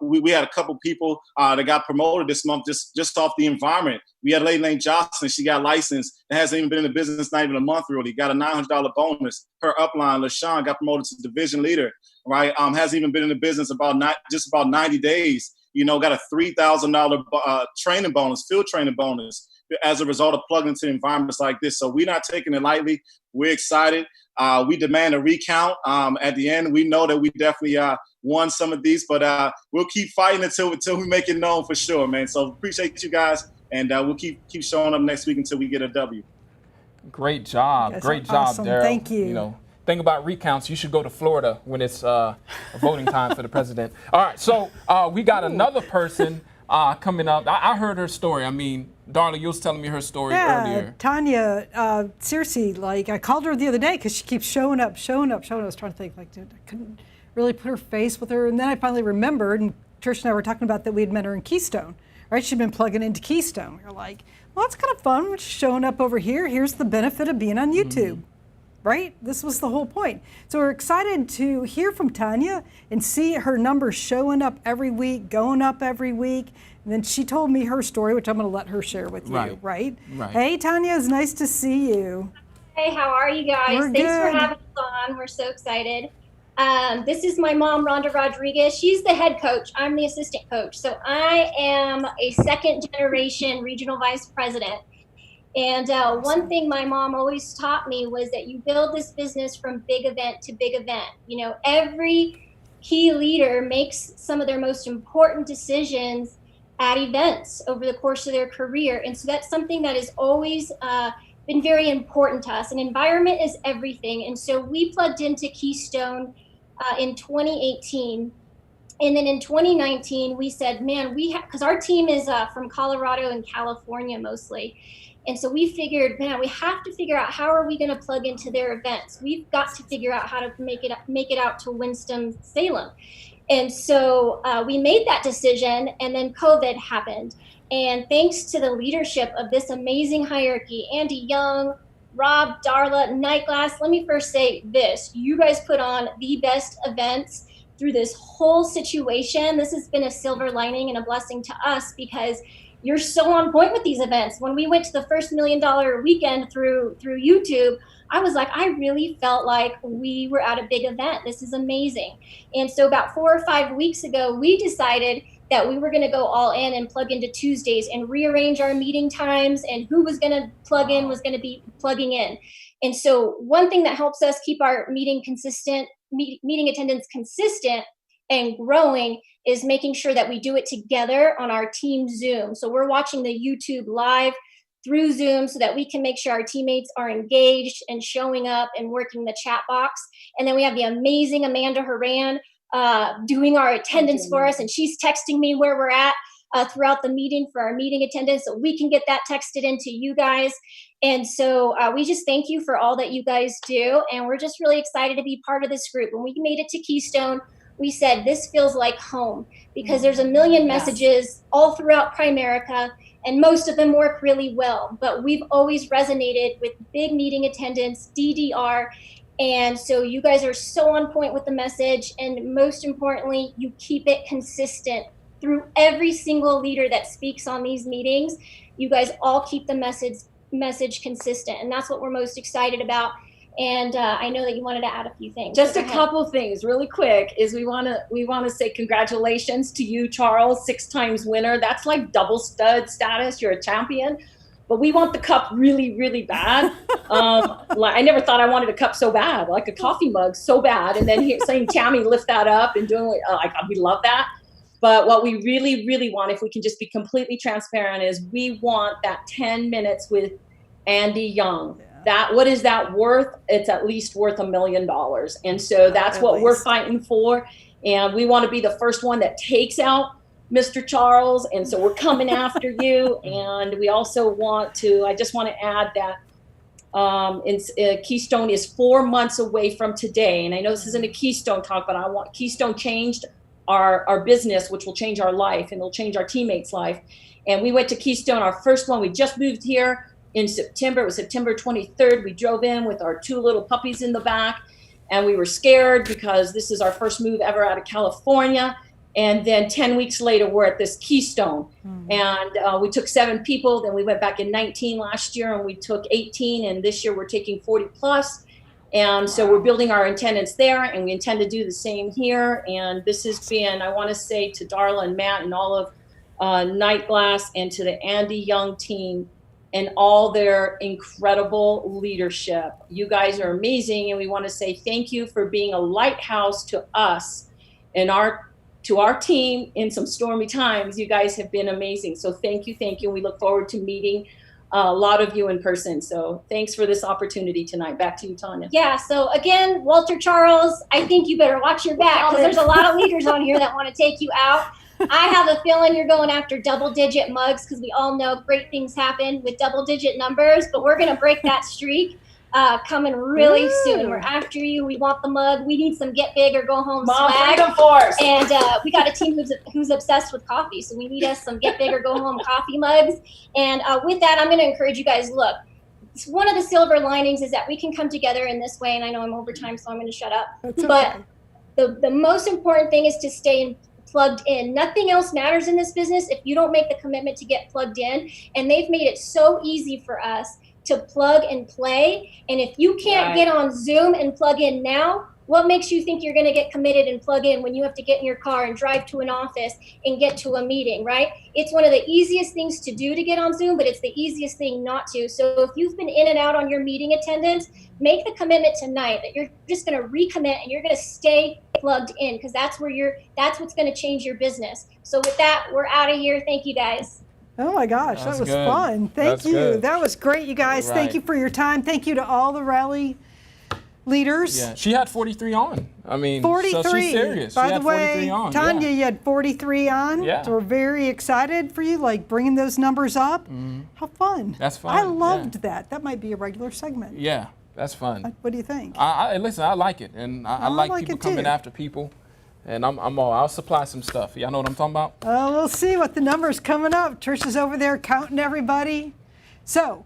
We had a couple people that got promoted this month just off the environment. We had a lady named Jocelyn. She got licensed. That hasn't even been in the business, not even a month really. Got a $900 bonus. Her upline, LaShawn, got promoted to division leader, right? Hasn't even been in the business about 90 days. You know, got a $3,000 training bonus, field training bonus as a result of plugging into environments like this. So we're not taking it lightly. We're excited. We demand a recount at the end. We know that we definitely won some of these, but we'll keep fighting until we make it known for sure, man. So appreciate you guys, and we'll keep showing up next week until we get a W. Great job. That's Great job, awesome. Daryl. Thank you. You know, thing about recounts, you should go to Florida when it's voting time for the president. All right, so we got another person coming up. I heard her story. I mean, Darla, you was telling me her story earlier. Tanya, seriously, like I called her the other day because she keeps showing up. I was trying to think, like, dude, I couldn't really put her face with her. And then I finally remembered, and Trish and I were talking about that we had met her in Keystone, right? She'd been plugging into Keystone. We were like, well, that's kind of fun. She's showing up over here. Here's the benefit of being on YouTube. Right? This was the whole point. So we're excited to hear from Tanya and see her numbers showing up every week, going up every week. And then she told me her story, which I'm going to let her share with you, right? Hey, Tanya, it's nice to see you. Hey, how are you guys? We're Thanks good. for having us on. We're so excited. This is my mom, Rhonda Rodriguez. She's the head coach. I'm the assistant coach. So I am a second generation regional vice president. And one thing my mom always taught me was that you build this business from big event to big event. You know, every key leader makes some of their most important decisions at events over the course of their career. And so that's something that has always been very important to us. And environment is everything. And so we plugged into Keystone in 2018. And then in 2019, we said, man, because our team is from Colorado and California mostly. And so we figured, man, we have to figure out how are we going to plug into their events. We've got to figure out how to make it out to Winston-Salem. And so we made that decision, and then COVID happened. And thanks to the leadership of this amazing hierarchy, Andy Young, Rob, Darla, Nightglass, let me first say this. You guys put on the best events through this whole situation. This has been a silver lining and a blessing to us because you're so on point with these events. When we went to the first $1 million weekend through YouTube, I was like, I really felt like we were at a big event. This is amazing. And so about 4 or 5 weeks ago, we decided that we were going to go all in and plug into Tuesdays and rearrange our meeting times, and who was going to plug in was going to be plugging in. And so one thing that helps us keep our meeting attendance consistent and growing is making sure that we do it together on our team Zoom. So we're watching the YouTube live through Zoom so that we can make sure our teammates are engaged and showing up and working the chat box. And then we have the amazing Amanda Horan doing our attendance for us. And she's texting me where we're at throughout the meeting for our meeting attendance so we can get that texted into you guys. And so we just thank you for all that you guys do. And we're just really excited to be part of this group. When we made it to Keystone, we said, this feels like home because there's a million messages all throughout Primerica, and most of them work really well. But we've always resonated with big meeting attendance, DDR. And so you guys are so on point with the message. And most importantly, you keep it consistent through every single leader that speaks on these meetings. You guys all keep the message consistent. And that's what we're most excited about. And I know that you wanted to add a few things. Just a couple things really quick is we want to say congratulations to you, Charles, 6 times winner. That's like double stud status. You're a champion. But we want the cup really, really bad. I never thought I wanted a cup so bad, like a coffee mug so bad. And then saying, Tammy, lift that up and doing we love that. But what we really, really want, if we can just be completely transparent, is we want that 10 minutes with Andy Young. What is that worth? It's at least worth $1 million. And so that's what we're fighting for. And we want to be the first one that takes out Mr. Charles. And so we're coming after you. And we also I just want to add that Keystone is 4 months away from today. And I know this isn't a Keystone talk, but I want Keystone changed our business, which will change our life and it'll change our teammates' life. And we went to Keystone, our first one. We just moved here in September. It was September 23rd. We drove in with our 2 little puppies in the back, and we were scared because this is our first move ever out of California. And then 10 weeks later, we're at this Keystone. And we took 7 people. Then we went back in 19 last year, and we took 18. And this year we're taking 40 plus. And so we're building our attendance there, and we intend to do the same here. And this has been, I want to say to Darla and Matt and all of Night Glass, and to the Andy Young team and all their incredible leadership. You guys are amazing, and we want to say thank you for being a lighthouse to us and to our team in some stormy times. You guys have been amazing. So thank you. We look forward to meeting a lot of you in person. So thanks for this opportunity tonight. Back to you, Tanya. Yeah, so again, Walter Charles, I think you better watch your back, because there's a lot of leaders on here that want to take you out. I have a feeling you're going after double-digit mugs, because we all know great things happen with double-digit numbers, but we're going to break that streak coming really soon. We're after you. We want the mug. We need some get big or go home Mom, swag. freedom force. And we got a team who's obsessed with coffee, so we need us some get big or go home coffee mugs. And with that, I'm going to encourage you guys, look, one of the silver linings is that we can come together in this way, and I know I'm over time, so I'm going to shut up. That's okay. But the most important thing is to stay plugged in. Nothing else matters in this business if you don't make the commitment to get plugged in. And they've made it so easy for us to plug and play. And if you can't get on Zoom and plug in now, what makes you think you're going to get committed and plug in when you have to get in your car and drive to an office and get to a meeting, right? It's one of the easiest things to do to get on Zoom, but it's the easiest thing not to. So if you've been in and out on your meeting attendance, make the commitment tonight that you're just going to recommit and you're going to stay plugged in, because that's what's going to change your business. So with that, we're out of here. Thank you, guys. Oh my gosh, that was fun. Thank you. Good. That was great, you guys. Thank you for your time. Thank you to all the rally leaders. Yeah, she had 43 on. I mean, 43. So she's serious. By she had the way, 43 on. Tanya, you had 43 on. Yeah. So we're very excited for you, like bringing those numbers up. How fun. That's fun. I loved that. That might be a regular segment. Yeah, that's fun. What do you think? Listen, I like it, and I like people coming after people. And I'll supply some stuff. Y'all know what I'm talking about? We'll see what the number's coming up. Trish is over there counting everybody. So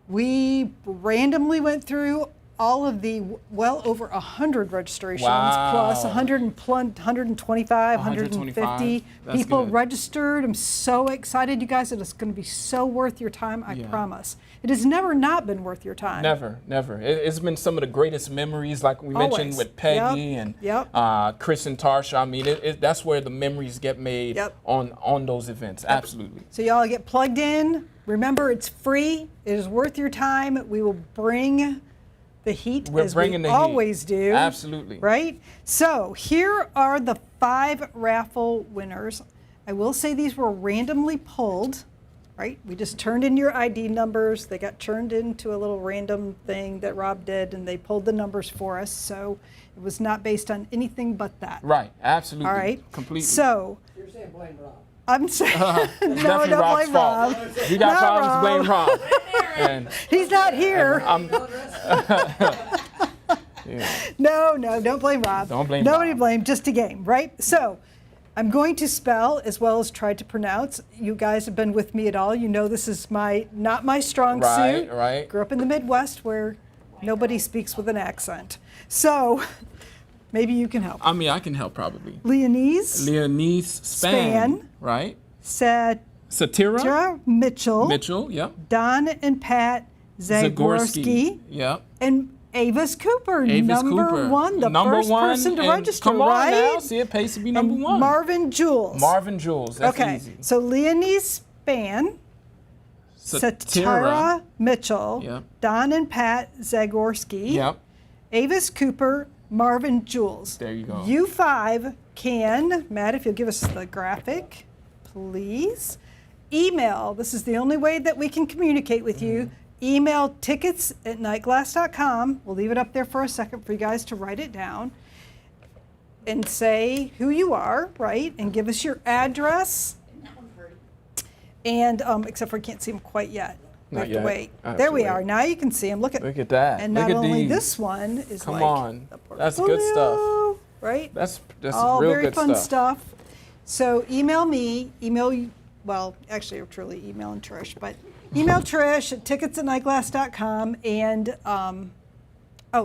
we randomly went through all of the well over 100 registrations, plus 125, 150 people registered. I'm so excited, you guys, that it's going to be so worth your time, I promise. It has never not been worth your time. Never. It's been some of the greatest memories, like we mentioned with Peggy and Chris and Tarsha. I mean, that's where the memories get made on those events. Absolutely. So y'all get plugged in. Remember, it's free. It is worth your time. We will bring the heat as we always do. Absolutely. Right? So here are the 5 raffle winners. I will say these were randomly pulled. Right? We just turned in your ID numbers. They got turned into a little random thing that Rob did, and they pulled the numbers for us. So it was not based on anything but that. Right. Absolutely. All right. Completely. So you're saying blame Rob. I'm saying no, don't Rob's blame fault. Rob. You got problems, blame Rob. And he's not here. No, don't blame Rob. Don't blame Nobody Rob. blame, just a game, right? So I'm going to spell as well as try to pronounce. You guys have been with me at all. You know this is not my strong suit. Right. Grew up in the Midwest where nobody speaks with an accent. So maybe you can help. I mean, I can help probably. Leonese Span. Right. Satira Mitchell. Yep. Don and Pat Zagorski. Yep. And Avis Cooper, number Cooper. one, the number first one, person to and register, come on right? now, see it pays to be number one. Marvin Jules. That's okay. easy. So Leonese Span, Satira Mitchell, yep. Don and Pat Zagorski, yep. Avis Cooper, Marvin Jules. There you go. You 5 can, Matt, if you'll give us the graphic, please. Email, this is the only way that we can communicate with you. Email tickets@nightglass.com. We'll leave it up there for a second for you guys to write it down. And say who you are, right? And give us your address. And except for I can't see them quite yet. We have to wait. There we are. Now you can see them. Look at that. And not only this one is Come on. That's good stuff. right? That's all real very good fun stuff. So email me, well, actually, you're truly emailing Trish, but email Trish at tickets@nightglass.com and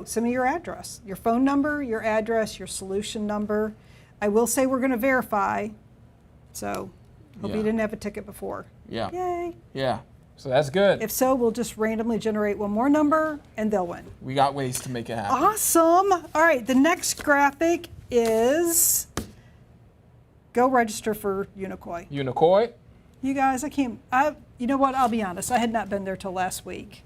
send me your address, your phone number, your address, your solution number. I will say we're going to verify, so hope you didn't have a ticket before. Yeah. Yay. Yeah. So that's good. If so, we'll just randomly generate one more number and they'll win. We got ways to make it happen. Awesome. All right, the next graphic is go register for Unicoi. Unicoi? You guys, you know what, I'll be honest, I had not been there till last week.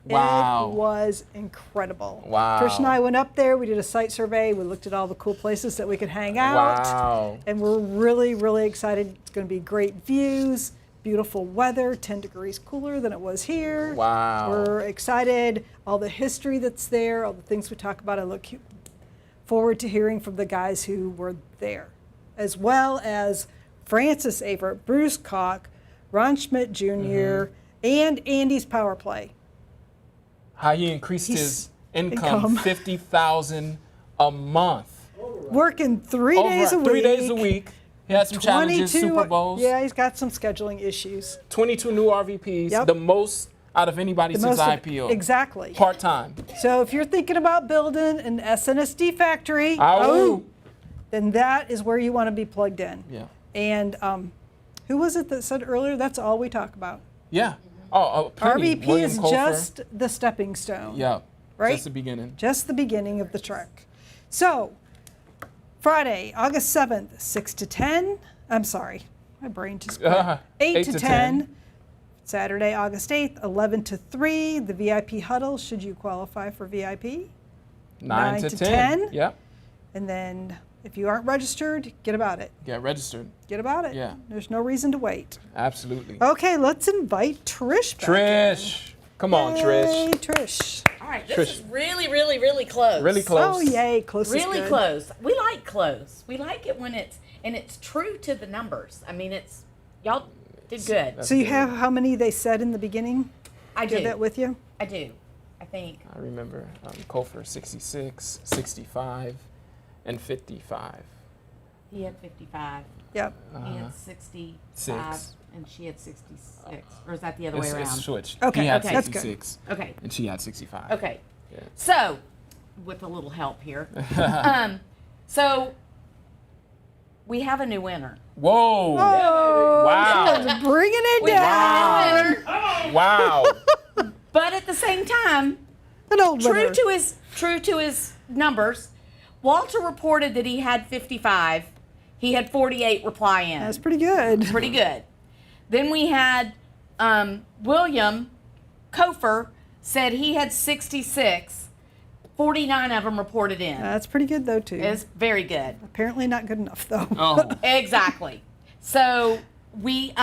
Wow. It was incredible. Wow. Trish and I went up there, we did a site survey, we looked at all the cool places that we could hang out. Wow. And we're really, really excited. It's going to be great views, beautiful weather, 10 degrees cooler than it was here. Wow. We're excited, all the history that's there, all the things we talk about. I look forward to hearing from the guys who were there, as well as Francis Avert, Bruce Koch, Ron Schmidt Jr., and Andy's Power Play. How he increased his income 50,000 a month. Working 3 days a week. 3 days a week. He had some challenges, Super Bowls. Yeah, he's got some scheduling issues. 22 new RVPs, the most out of anybody since IPO. Exactly. Part-time. So if you're thinking about building an SNSD factory, then that is where you want to be plugged in. Yeah. And who was it that said earlier, that's all we talk about? Yeah. Plenty. RVP William is Colfer. just the stepping stone. Yeah. Right? Just the beginning. Just the beginning of the trek. So, Friday, August 7th, 6 to 10. I'm sorry, my brain just quit. 8 to 10. Saturday, August 8th, 11 to 3. The VIP huddle, should you qualify for VIP. 9 to 10. Yep. And then if you aren't registered, get about it. Get registered. Get about it. Yeah. There's no reason to wait. Absolutely. Okay, let's invite Trish back Trish. Come on, Yay, Trish. Trish. All right, this is really, really, really close. Really close. Oh, yay, close Really is good. close. We like close. We like it when it's true to the numbers. I mean, y'all did good. So you have how many they said in the beginning? I Do do. that with you? I do. I think. I remember Colfer 66, 65, and 55. He had 55. Yep. He had 65, Six. and she had 66. Or is that the other way around? It's switched. Okay, He had okay. That's 66. Okay. And she had 65. Okay. Yeah. So, with a little help here. So, we have a new winner. Whoa. Oh, Wow. bringing it We have a down. new winner. Wow. But at the same time, An old winner. true to his numbers, Walter reported that he had 55. He had 48 reply in. That's pretty good. Pretty good. Then we had William Kofer said he had 66. 49 of them reported in. That's pretty good, though, too. It's very good. Apparently not good enough, though. Oh. Exactly. So we,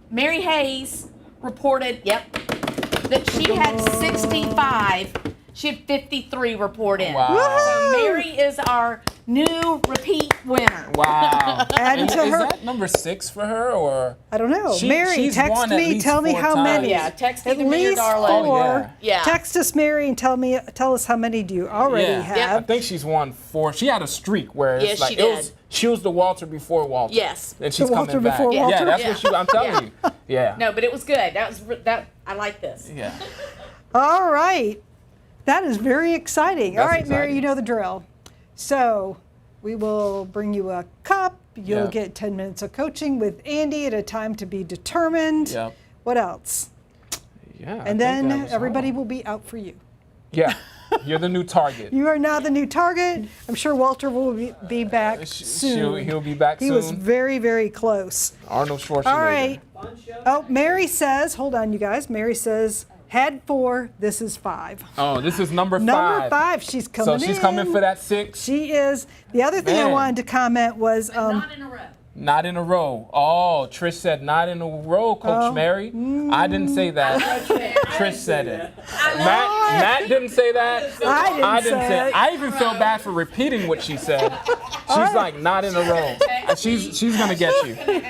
Mary Hayes reported, that she had 65. She had 53 report in. Wow. So Mary is our new repeat winner. Wow. Add to is her. that number 6 for her, or? I don't know. Mary, she's text won at me, least tell me 4 how times. many. Yeah, text At either me or least Darla. 4. Yeah. Text us, Mary, and tell us how many do you already I have. think she's won 4. She had a streak where it's Yes, like she did. she was the Walter before Walter. Yes. And she's The Walter coming back. before Yeah, Walter? that's what I'm telling you. Yeah. No, but it was good. I like this. Yeah. All right. That is very exciting. All That's right, Mary, exciting. you know the drill. So we will bring you a cup. You'll get 10 minutes of coaching with Andy at a time to be determined. Yep. What else? Yeah. I And think then that was everybody all. will be out for you. Yeah. You're the new target. You are now the new target. I'm sure Walter will be back soon. He'll be back He soon. was very, very close. Arnold Schwarzenegger. All right. Oh, Mary says, hold on, you guys. Mary says, had 4, this is 5. Oh, this is number 5. Number 5, she's coming in. So she's coming for that 6. She is. The other thing I Man. wanted to comment was, Not in a row. Not in a row. Oh, Trish said not in a row, Coach Mary. I didn't say that. Trish said it. Matt didn't say that. I didn't say it. I even felt bad for repeating what she said. She's like, not in a row. She's gonna get you.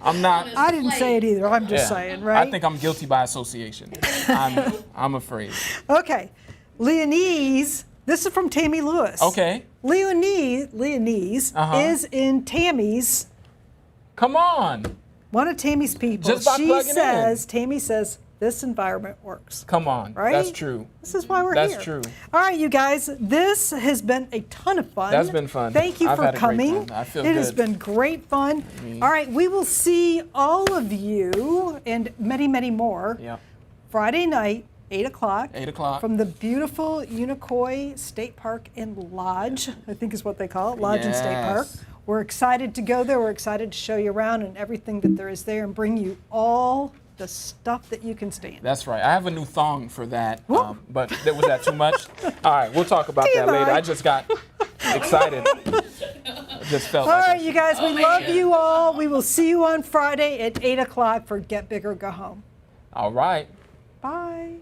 I'm not. I didn't say it either. I'm just saying, right? I think I'm guilty by association. I'm afraid. Okay. Leonese This is from Tammy Lewis. Okay. Leonese is in Tammy's. Come on. One of Tammy's people. Just by plugging in. Tammy says, this environment works. Come on. Right? That's true. This is why we're here. That's true. All right, you guys, this has been a ton of fun. That's been fun. Thank you I've for had a great coming. time. I feel It has good. been great fun. All right, we will see all of you and many, many more Friday night, 8 o'clock. 8 o'clock. From the beautiful Unicoi State Park and Lodge, I think is what they call it, Lodge and State Park. We're excited to go there. We're excited to show you around and everything that there is there and bring you all the stuff that you can stand. That's right. I have a new thong for that, but was that too much? All right, we'll talk about that later. I just got excited. I just felt all like right, you guys, we love you all. We will see you on Friday at 8 o'clock for Get Big or Go Home. All right. Bye.